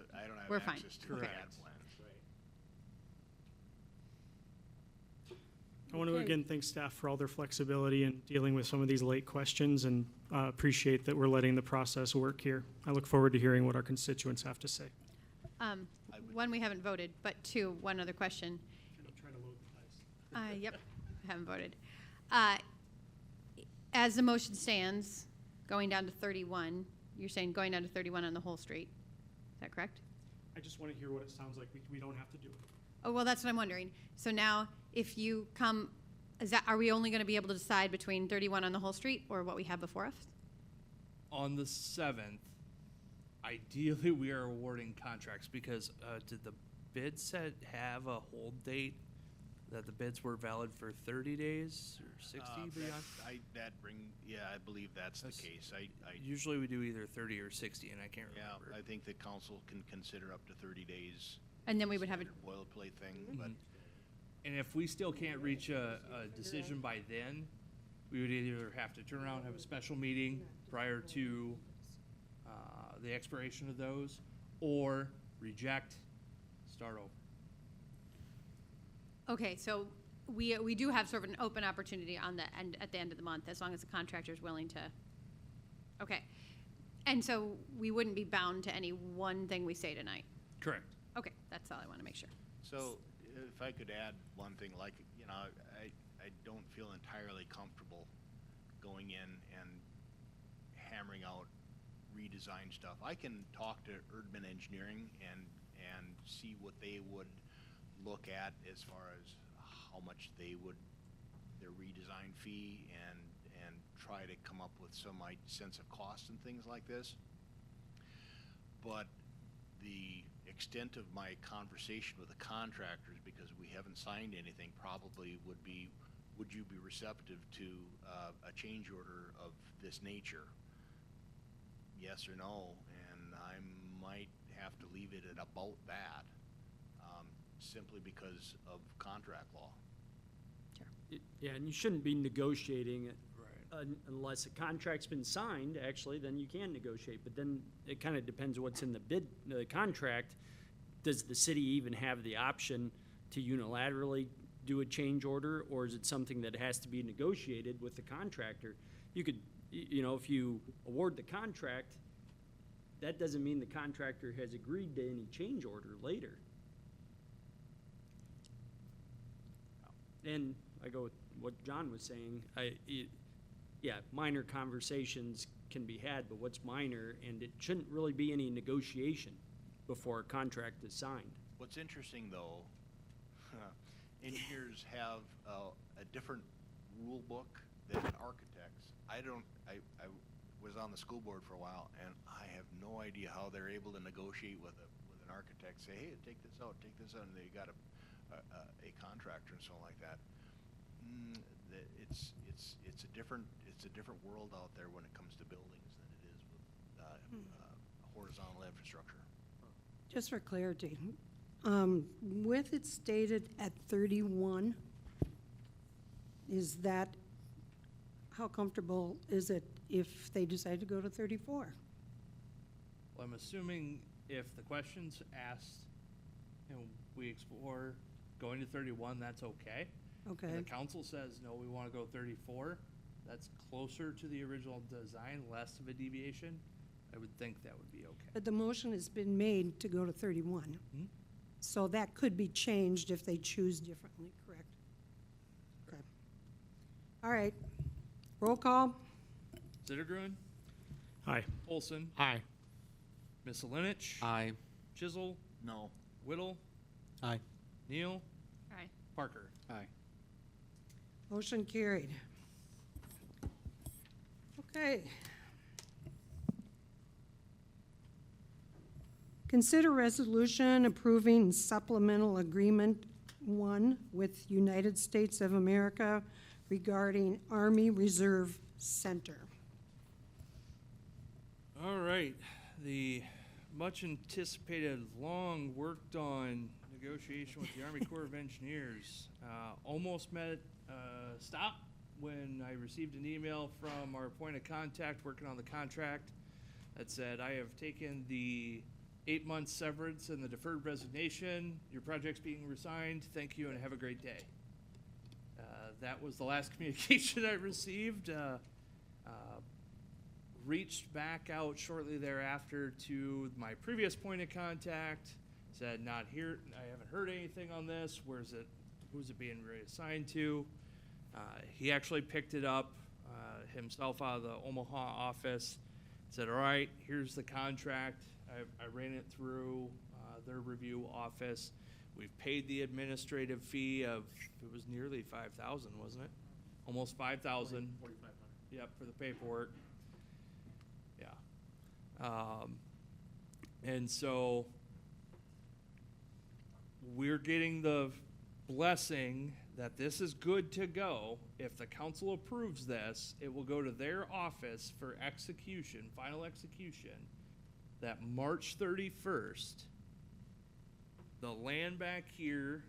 We're fine. access to the CAD Correct. plans. I want to Okay. again thank staff for all their flexibility in dealing with some of these late questions, and appreciate that we're letting the process work here. I look forward to hearing what our constituents have to say. One, we haven't voted, but two, one other question. Yep, haven't voted. As the motion stands, going down to 31, you're saying going down to 31 on the whole street. Is that correct? I just want to hear what it sounds like. We don't have to do it. Oh, well, that's what I'm wondering. So now, if you come, are we only going to be able to decide between 31 on the whole street or what we have before us? On the 7th, ideally, we are awarding contracts because did the bid set have a hold date that the bids were valid for 30 days or 60 beyond? I believe that's the case. Usually we do either 30 or 60, and I can't remember. Yeah, I think the council can consider up to 30 days. And then we would have a boilerplate thing, but And if we still can't reach a decision by then, we would either have to turn around and have a special meeting prior to the expiration of those, or reject, start over. Okay, so we do have sort of an open opportunity on the end, at the end of the month, as long as the contractor is willing to. Okay, and so we wouldn't be bound to any one thing we say tonight. Correct. Okay, that's all I want to make sure. So if I could add one thing, like, I don't feel entirely comfortable going in and hammering out redesign stuff. I can talk to Erdman Engineering and see what they would look at as far as how much their redesign fee, and try to come up with some sense of cost and things like this. But the extent of my conversation with the contractors, because we haven't signed anything, probably would be would you be receptive to a change order of this nature? Yes or no? And I might have to leave it at about that, simply because of contract law. Yeah, and you shouldn't be negotiating it unless a contract's been signed, actually, then you can negotiate. But then it kind of depends what's in the bid, the contract. Does the city even have the option to unilaterally do a change order, or is it something that has to be negotiated with the contractor? You could, you know, if you award the contract, that doesn't mean the contractor has agreed to any change order later. And I go with what John was saying. Yeah, minor conversations can be had, but what's minor, and it shouldn't really be any negotiation before a contract is signed. What's interesting, though, engineers have a different rule book than architects. I was on the school board for a while, and I have no idea how they're able to negotiate with an architect. Say, hey, take this out, and they got a contractor and something like that. It's a different world out there when it comes to buildings than it is with horizontal infrastructure. Just for clarity, with it stated at 31, is that, how comfortable is it if they decide to go to 34? Well, I'm assuming if the question's asked and we explore going to 31, that's okay. Okay. And the council says, no, we want to go 34, that's closer to the original design, less of a deviation, I would think that would be okay. But the motion has been made to go to 31. So that could be changed if they choose differently, correct? Okay. All right. Roll call. Zittergruen, Aye. Olson, Aye. Misselinich, Aye. Chisel, No. Whittle, Aye. Neal, Aye. Parker. Aye. Motion carried. Okay. Consider resolution approving supplemental agreement 1 with United States of America regarding Army Reserve Center. All right, the much anticipated, long worked on negotiation with the Army Corps of Engineers almost met stop when I received an email from our point of contact working on the contract that said, I have taken the 8-month severance and the deferred resignation. Your project's being resigned. Thank you and have a great day. That was the last communication I received. Reached back out shortly thereafter to my previous point of contact. Said, not here. I haven't heard anything on this. Where's it? Who's it being reassigned to? He actually picked it up himself out of the Omaha office. Said, all right, here's the contract. I ran it through their review office. We've paid the administrative fee of, it was nearly 5,000, wasn't it? Almost 5,000. 4,500. Yep, for the paperwork. Yeah. And so we're getting the blessing that this is good to go. If the council approves this, it will go to their office for execution, final execution, that March 31st. The land back here,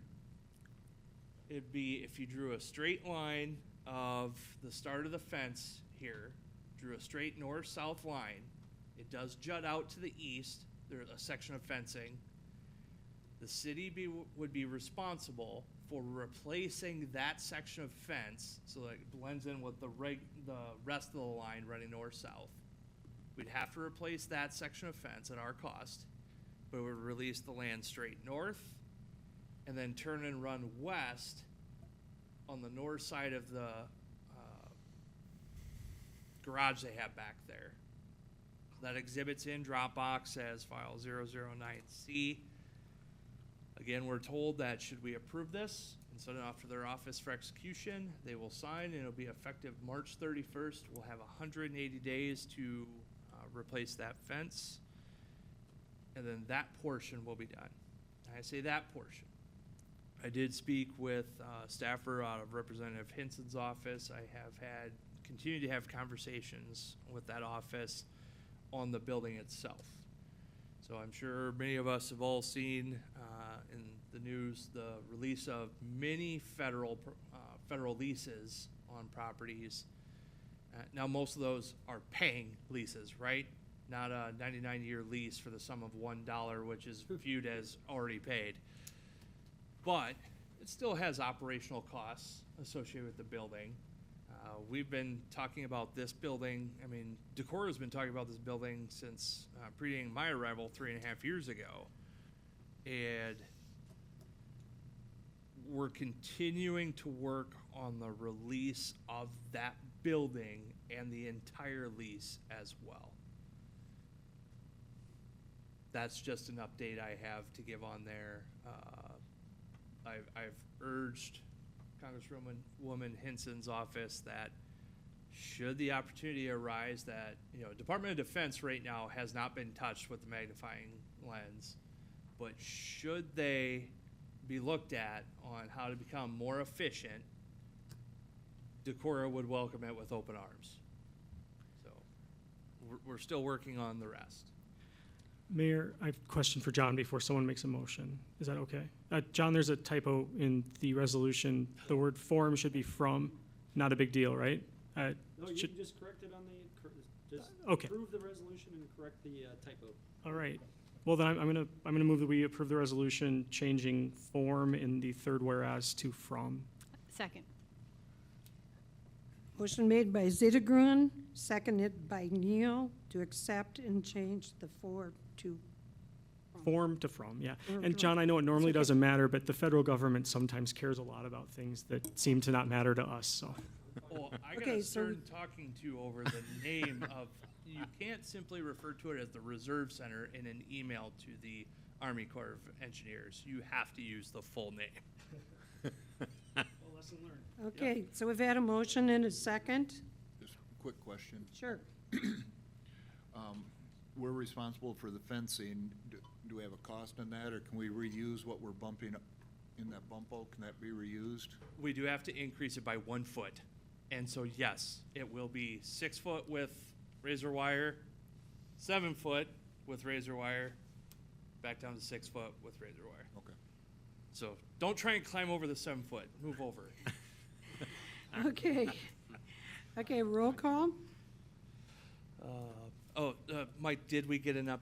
it'd be, if you drew a straight line of the start of the fence here, drew a straight north-south line, it does jut out to the east, there's a section of fencing. The city would be responsible for replacing that section of fence so that it blends in with the rest of the line running north-south. We'd have to replace that section of fence at our cost, but we would release the land straight north and then turn and run west on the north side of the garage they have back there. That exhibits in Dropbox as file 009C. Again, we're told that should we approve this and send it off to their office for execution, they will sign and it'll be effective March 31st. We'll have 180 days to replace that fence, and then that portion will be done. And I say that portion. I did speak with staffer out of Representative Hinson's office. I have continue to have conversations with that office on the building itself. So I'm sure many of us have all seen in the news the release of many federal leases on properties. Now most of those are paying leases, right? Not a 99-year lease for the sum of $1, which is viewed as already paid. But it still has operational costs associated with the building. We've been talking about this building. I mean, Decorah has been talking about this building since predating my arrival 3.5 years ago. And we're continuing to work on the release of that building and the entire lease as well. That's just an update I have to give on there. I've urged Congresswoman Hinson's office that should the opportunity arise that, Department of Defense right now has not been touched with the magnifying lens, but should they be looked at on how to become more efficient, Decorah would welcome it with open arms. So we're still working on the rest. Mayor, I have a question for John before someone makes a motion. Is that okay? John, there's a typo in the resolution. The word form should be from, not a big deal, right? No, you can just correct it on just okay. approve the resolution and correct the typo. All right. Well, then I'm gonna move that we approve the resolution changing form in the third whereas to from. Second. Motion made by Zittergrun, seconded by Neal, to accept and change the form to Form to from, yeah. Or And from. John, I know it normally It's okay. doesn't matter, but the federal government sometimes cares a lot about things that seem to not matter to us, so. Oh, I got Okay, a so- stern talking to over the name of, you can't simply refer to it as the Reserve Center in an email to the Army Corps of Engineers. You have to use the full name. Lesson learned. Okay, so we've had a motion and a second. Just a quick question. Sure. We're responsible for the fencing. Do we have a cost on that, or can we reuse what we're bumping up in that bump out? Can that be reused? We do have to increase it by 1 foot. And so, yes, it will be 6 foot with razor wire, 7 foot with razor wire, back down to 6 foot with razor wire. Okay. So don't try and climb over the 7 foot. Move over. Okay. Okay, roll call. Mike, did we get a quote?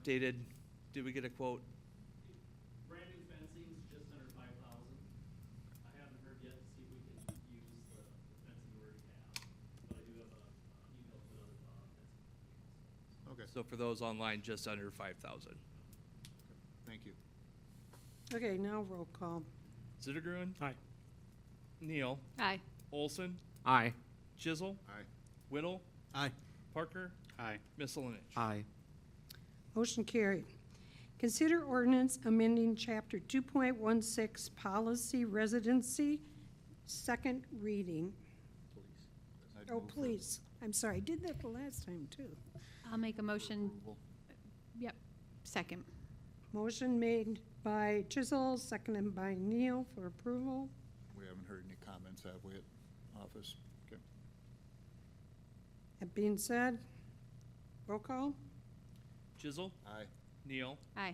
Brand new fencing's just under 5,000. I haven't heard yet to see if we can use the fencing we already have, but I do have a email with other fencing. Okay, So for those online, just under 5,000. thank you. Okay, now roll call. Zittergruen? Aye. Neal? Aye. Olson? Aye. Chisel? Aye. Whittle? Aye. Parker? Aye. Miscellaneous? Aye. Motion carried. Consider ordinance amending Chapter 2.16 Policy Residency, second reading. I'd Oh, move for please. I'm sorry, I did that the last time, too. I'll make a motion. approval. Yep. Second. Motion made by Chisel, seconded by Neal for approval. We haven't heard any comments, have we, at office? Okay. That being said, roll call. Chisel? Aye. Neal? Aye.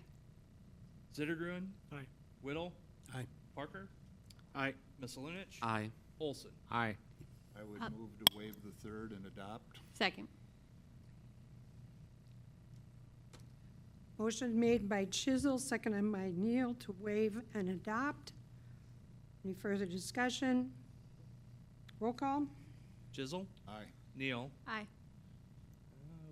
Zittergruen? Aye. Whittle? Aye. Parker? Aye. Miscellaneous? Aye. Olson? Aye. I would Up. move to waive the third and adopt. Second. Motion made by Chisel, seconded by Neal to waive and adopt. Any further discussion? Roll call. Chisel? Aye. Neal? Aye.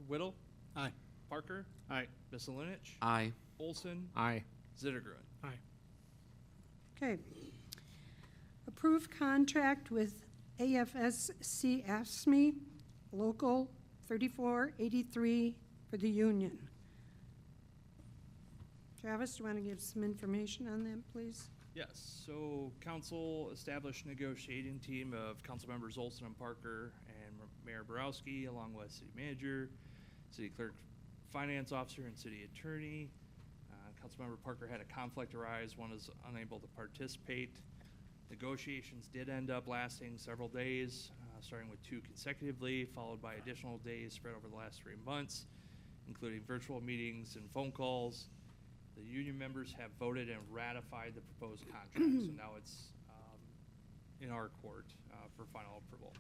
Whittle? Aye. Parker? Aye. Miscellaneous? Aye. Olson? Aye. Zittergruen? Aye. Okay. Approve contract with AFSC AFSCME, Local 3483 for the union. Travis, do you want to give some information on that, please? Yes, so council established negotiating team of council members Olson and Parker and Mayor Borowski, along with city manager, city clerk, finance officer, and city attorney. Councilmember Parker had a conflict arise. One is unable to participate. Negotiations did end up lasting several days, starting with 2 consecutively, followed by additional days spread over the last 3 months, including virtual meetings and phone calls. The union members have voted and ratified the proposed contract, so now it's in our court for final approval.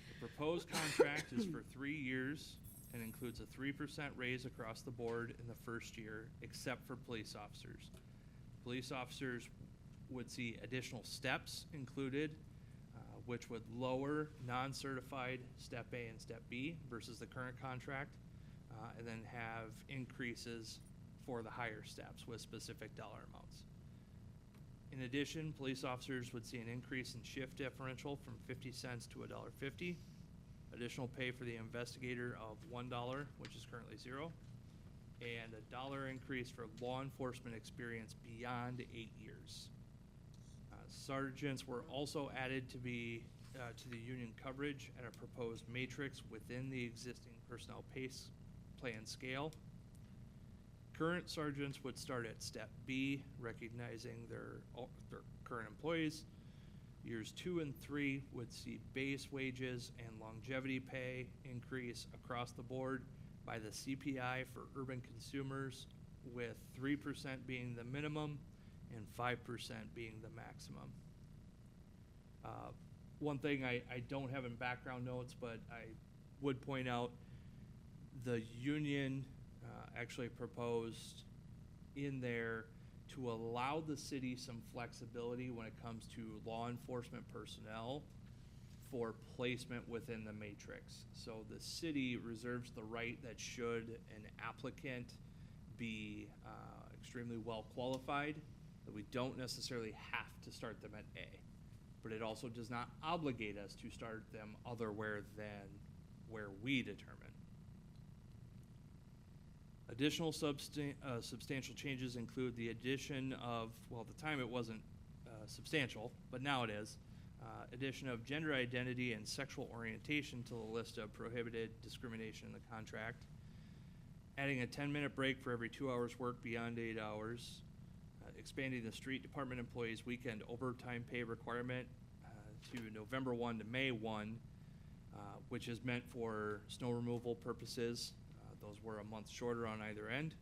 The proposed contract is for 3 years and includes a 3% raise across the board in the first year, except for police officers. Police officers would see additional steps included, which would lower non-certified Step A and Step B versus the current contract, and then have increases for the higher steps with specific dollar amounts. In addition, police officers would see an increase in shift differential from 50 cents to $1.50, additional pay for the investigator of $1, which is currently 0, and a $1 increase for law enforcement experience beyond 8 years. Sergeants were also added to be to the union coverage at a proposed matrix within the existing personnel pace plan scale. Current sergeants would start at Step B, recognizing their current employees. Years 2 and 3 would see base wages and longevity pay increase across the board by the CPI for urban consumers, with 3% being the minimum and 5% being the maximum. One thing I don't have in background notes, but I would point out, the union actually proposed in there to allow the city some flexibility when it comes to law enforcement personnel for placement within the matrix. So the city reserves the right that should an applicant be extremely well qualified, that we don't necessarily have to start them at A, but it also does not obligate us to start them otherwhere than where we determine. Additional substantial changes include the addition of, well, at the time it wasn't substantial, but now it is, addition of gender identity and sexual orientation to the list of prohibited discrimination in the contract, adding a 10-minute break for every 2 hours worked beyond 8 hours, expanding the street department employees' weekend overtime pay requirement to November 1 to May 1, which is meant for snow removal purposes. Those were a month shorter on either end.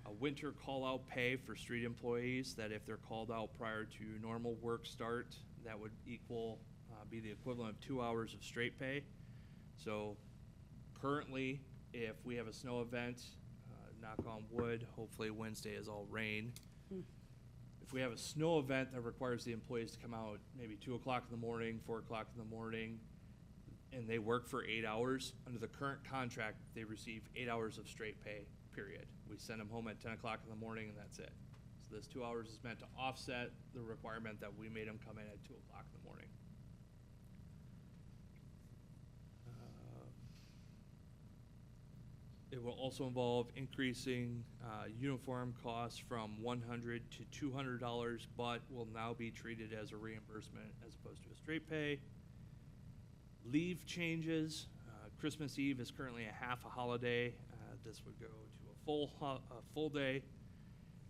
A winter call-out pay for street employees, that if they're called out prior to normal work start, that would be the equivalent of 2 hours of straight pay. So currently, if we have a snow event, knock on wood, hopefully Wednesday is all rain. If we have a snow event that requires the employees to come out maybe 2 o'clock in the morning, 4 o'clock in the morning, and they work for 8 hours, under the current contract, they receive 8 hours of straight pay, period. We send them home at 10 o'clock in the morning, and that's it. So this 2 hours is meant to offset the requirement that we made them come in at 2 o'clock in the morning. It will also involve increasing uniform costs from $100 to $200, but will now be treated as a reimbursement as opposed to a straight pay. Leave changes. Christmas Eve is currently a half a holiday. This would go to a full day.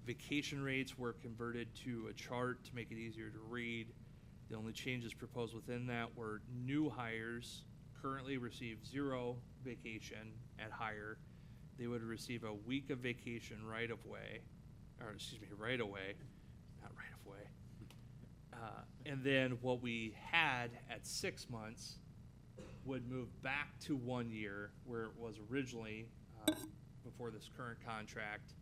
Vacation rates were converted to a chart to make it easier to read. The only changes proposed within that were new hires currently receive 0 vacation at hire. They would receive a week of vacation right away, not right of way. And then what we had at 6 months would move back to 1 year, where it was originally before this current contract,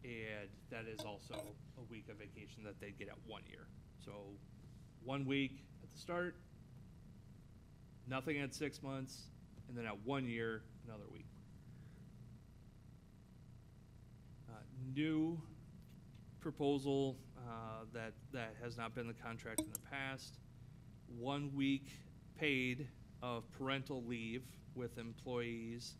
and that is also a week of vacation that they'd get at 1 year. So 1 week at the start, nothing at 6 months, and then at 1 year, another week. New proposal that has not been the contract in the past, 1 week paid of parental leave with employees.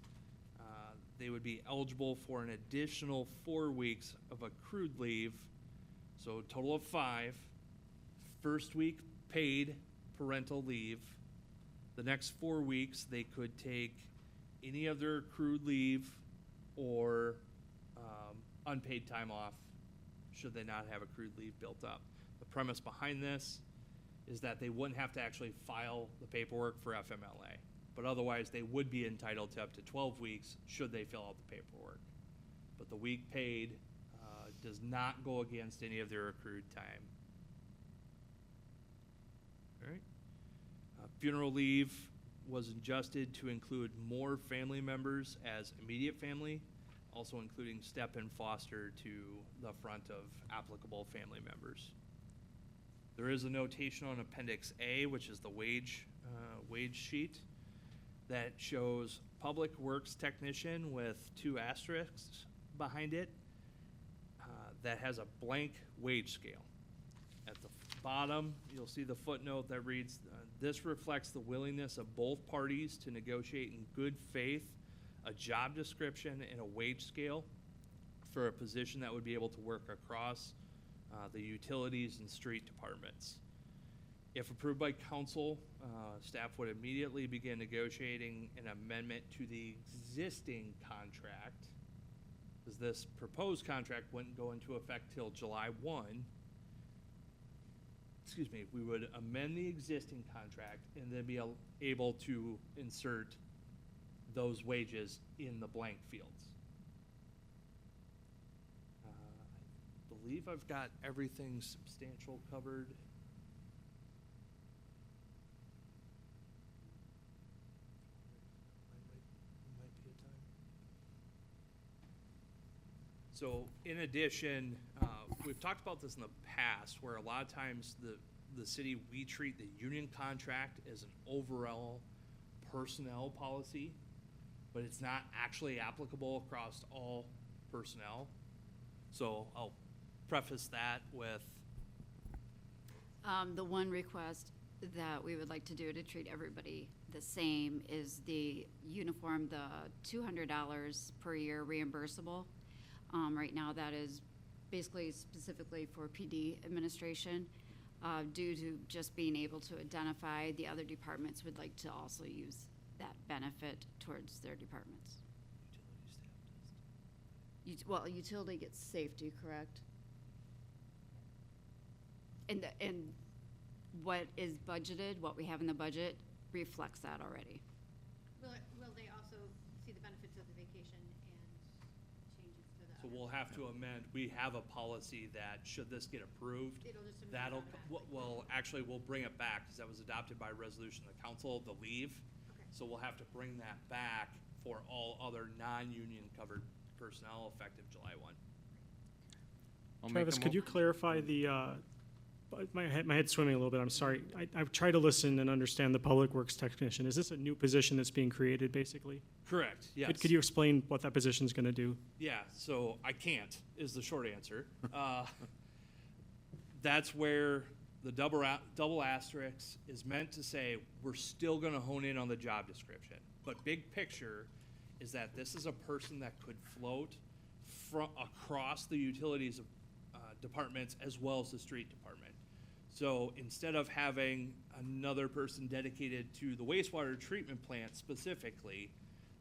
They would be eligible for an additional 4 weeks of accrued leave, so a total of 5. First week paid parental leave. The next 4 weeks, they could take any of their accrued leave or unpaid time off should they not have accrued leave built up. The The premise behind this is that they wouldn't have to actually file the paperwork for FMLA, but otherwise they would be entitled to up to 12 weeks should they fill out the paperwork. But the week paid does not go against any of their accrued time. All right. Funeral leave was adjusted to include more family members as immediate family, also including step and foster to the front of applicable family members. There is a notation on Appendix A, which is the wage sheet, that shows Public Works Technician with 2 asterisks behind it, that has a blank wage scale. At the bottom, you'll see the footnote that reads, this reflects the willingness of both parties to negotiate in good faith a job description and a wage scale for a position that would be able to work across the utilities and street departments. If approved by council, staff would immediately begin negotiating an amendment to the existing contract, because this proposed contract wouldn't go into effect till July 1. Excuse me, we would amend the existing contract and then be able to insert those wages in the blank fields. I believe I've got everything substantial covered. Might be a time. So in addition, we've talked about this in the past, where a lot of times the city, we treat the union contract as an overall personnel policy, but it's not actually applicable across all personnel. So I'll preface that with The one request that we would like to do to treat everybody the same is the uniform, the $200 per year reimbursable. Right now that is basically specifically for PD administration, due to just being able to identify the other departments would like to also use that benefit towards their departments. Well, utility gets safety, correct? And what is budgeted, what we have in the budget reflects that already. Will they also see the benefits of the vacation and changes to the? So we'll have to amend, we have a policy that should this get approved, It'll just amend that'll, automatically. well, actually, we'll bring it back, because that was adopted by resolution of the council, the leave. Okay. So we'll have to bring that back for all other non-union covered personnel effective July 1. Travis, could you clarify the, my head's swimming a little bit, I'm sorry. I've tried to listen and understand the Public Works Technician. Is this a new position that's being created, basically? Correct, yes. Could you explain what that position's gonna do? Yeah, so I can't, is the short answer. That's where the double asterisk is meant to say, we're still gonna hone in on the job description. But big picture is that this is a person that could float across the utilities departments as well as the street department. So instead of having another person dedicated to the wastewater treatment plant specifically,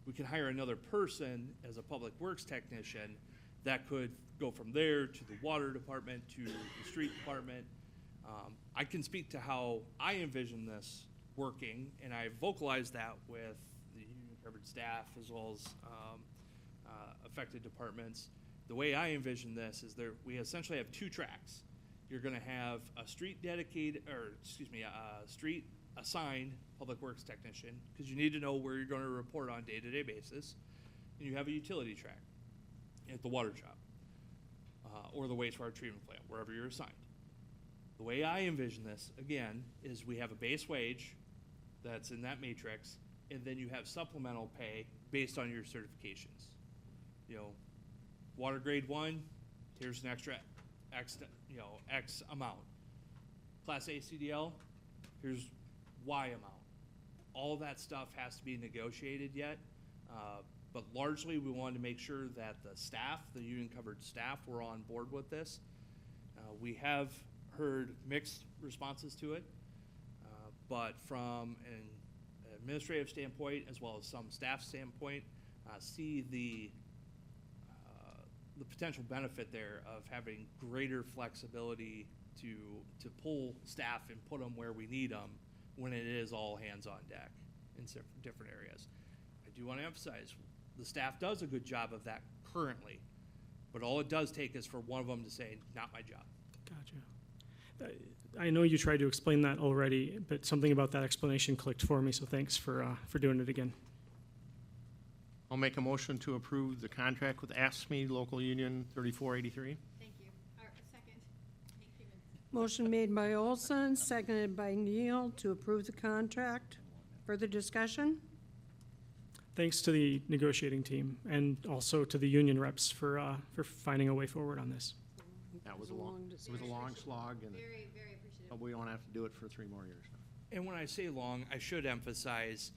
we can hire another person as a public works technician that could go from there to the water department, to the street department. I can speak to how I envision this working, and I vocalized that with the union covered staff as well as affected departments. The way I envision this is we essentially have 2 tracks. You're gonna have a street dedicated, or excuse me, a street assigned public works technician, because you need to know where you're gonna report on a day-to-day basis. And you have a utility track at the water shop, or the wastewater treatment plant, wherever you're assigned. The way I envision this, again, is we have a base wage that's in that matrix, and then you have supplemental pay based on your certifications. You know, water grade 1, here's an extra X amount. Class A CDL, here's Y amount. All that stuff has to be negotiated yet, but largely we wanted to make sure that the staff, the union covered staff, were on board with this. We have heard mixed responses to it, but from an administrative standpoint as well as some staff standpoint, see the potential benefit there of having greater flexibility to pull staff and put them where we need them when it is all hands on deck in different areas. I do want to emphasize, the staff does a good job of that currently, but all it does take is for one of them to say, not my job. Gotcha. I know you tried to explain that already, but something about that explanation clicked for me, so thanks for doing it again. I'll make a motion to approve the contract with AFSCME Local Union 3483. Thank you. Second. Thank you. Motion made by Olson, seconded by Neal to approve the contract. Further discussion? Thanks to the negotiating team and also to the union reps for finding a way forward on this. That was a long slog, and Very, very appreciative. but we don't have to do it for 3 more years. And when I say long, I should emphasize,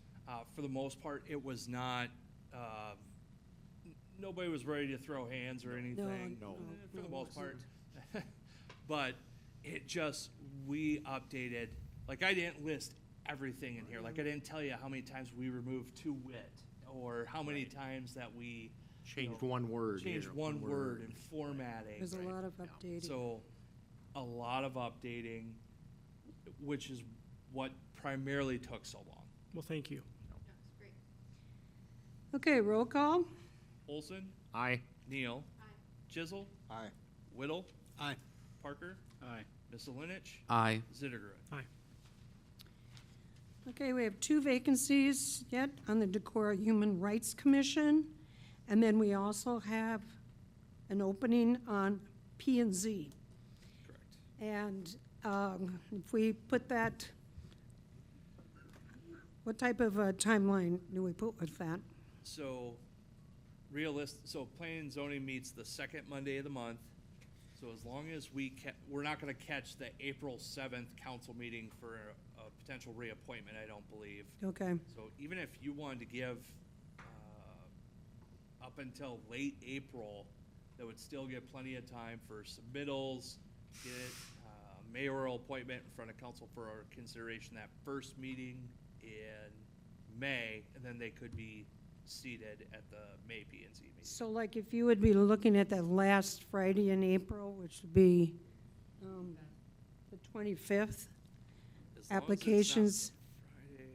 for the most part, it was not, nobody was ready to throw hands or anything. No. For the No, most part. But it just, we updated, like I didn't list everything in here. Like I didn't tell you how many times we removed to wit, or how many times that we Changed one word. changed here, one word and formatting. There's a right? lot of updating. So, a lot of updating, which is what primarily took so long. Well, thank you. That's great. Okay, roll call. Olson, Aye. Neal, Aye. Chisel, Aye. Whittle, Aye. Parker, Aye. Miscelinich, Aye. Zittergruin. Aye. Okay, we have 2 vacancies yet on the Decorah Human Rights Commission. And then we also have an opening on P&Z. Correct. And if we put that, what type of a timeline do we put with that? So, so planning and zoning meets the second Monday of the month. So as long as we're not gonna catch the April 7th council meeting for a potential reappointment, I don't believe. Okay, So even if you wanted to give, up until late April, that would still give plenty of time for submittals, get mayoral appointment in front of council for our consideration that first meeting in May, and then they could be seated at the May P and Z meeting. so like if you would be looking at that last Friday in April, which would be the 25th, As long as it's not applications, Friday.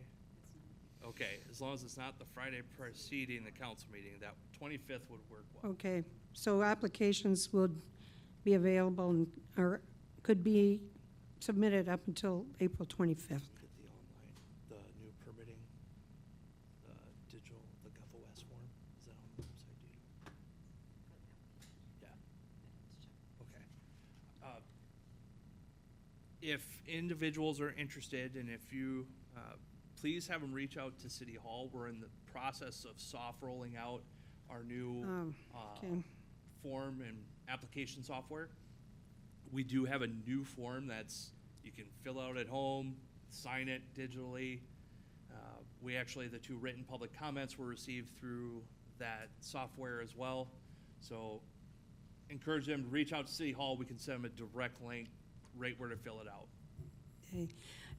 Okay, as long as it's not the Friday preceding the council meeting, that 25th would work well. okay, so applications would be available or could be submitted up until April 25th. Get the online, the new permitting, the digital, the GovOS form, is that on the website, do you know? Yeah. Okay. If individuals are interested, and if you, please have them reach out to City Hall. We're in the process of soft rolling out our new Okay. form and application software. We do have a new form that's, you can fill out at home, sign it digitally. We actually, the 2 written public comments were received through that software as well. So encourage them to reach out to City Hall. We can send them a direct link right where to fill it out. Okay.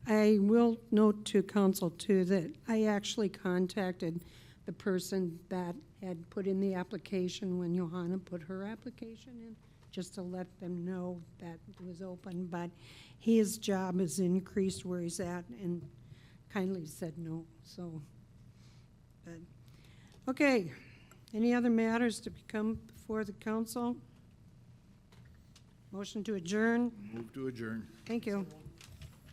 I will note to council too that I actually contacted the person that had put in the application when Johanna put her application in, just to let them know that it was open, but his job is increased where he's at and kindly said no, so. But, okay, any other matters to come before the council? Motion to adjourn, Move to adjourn. thank you.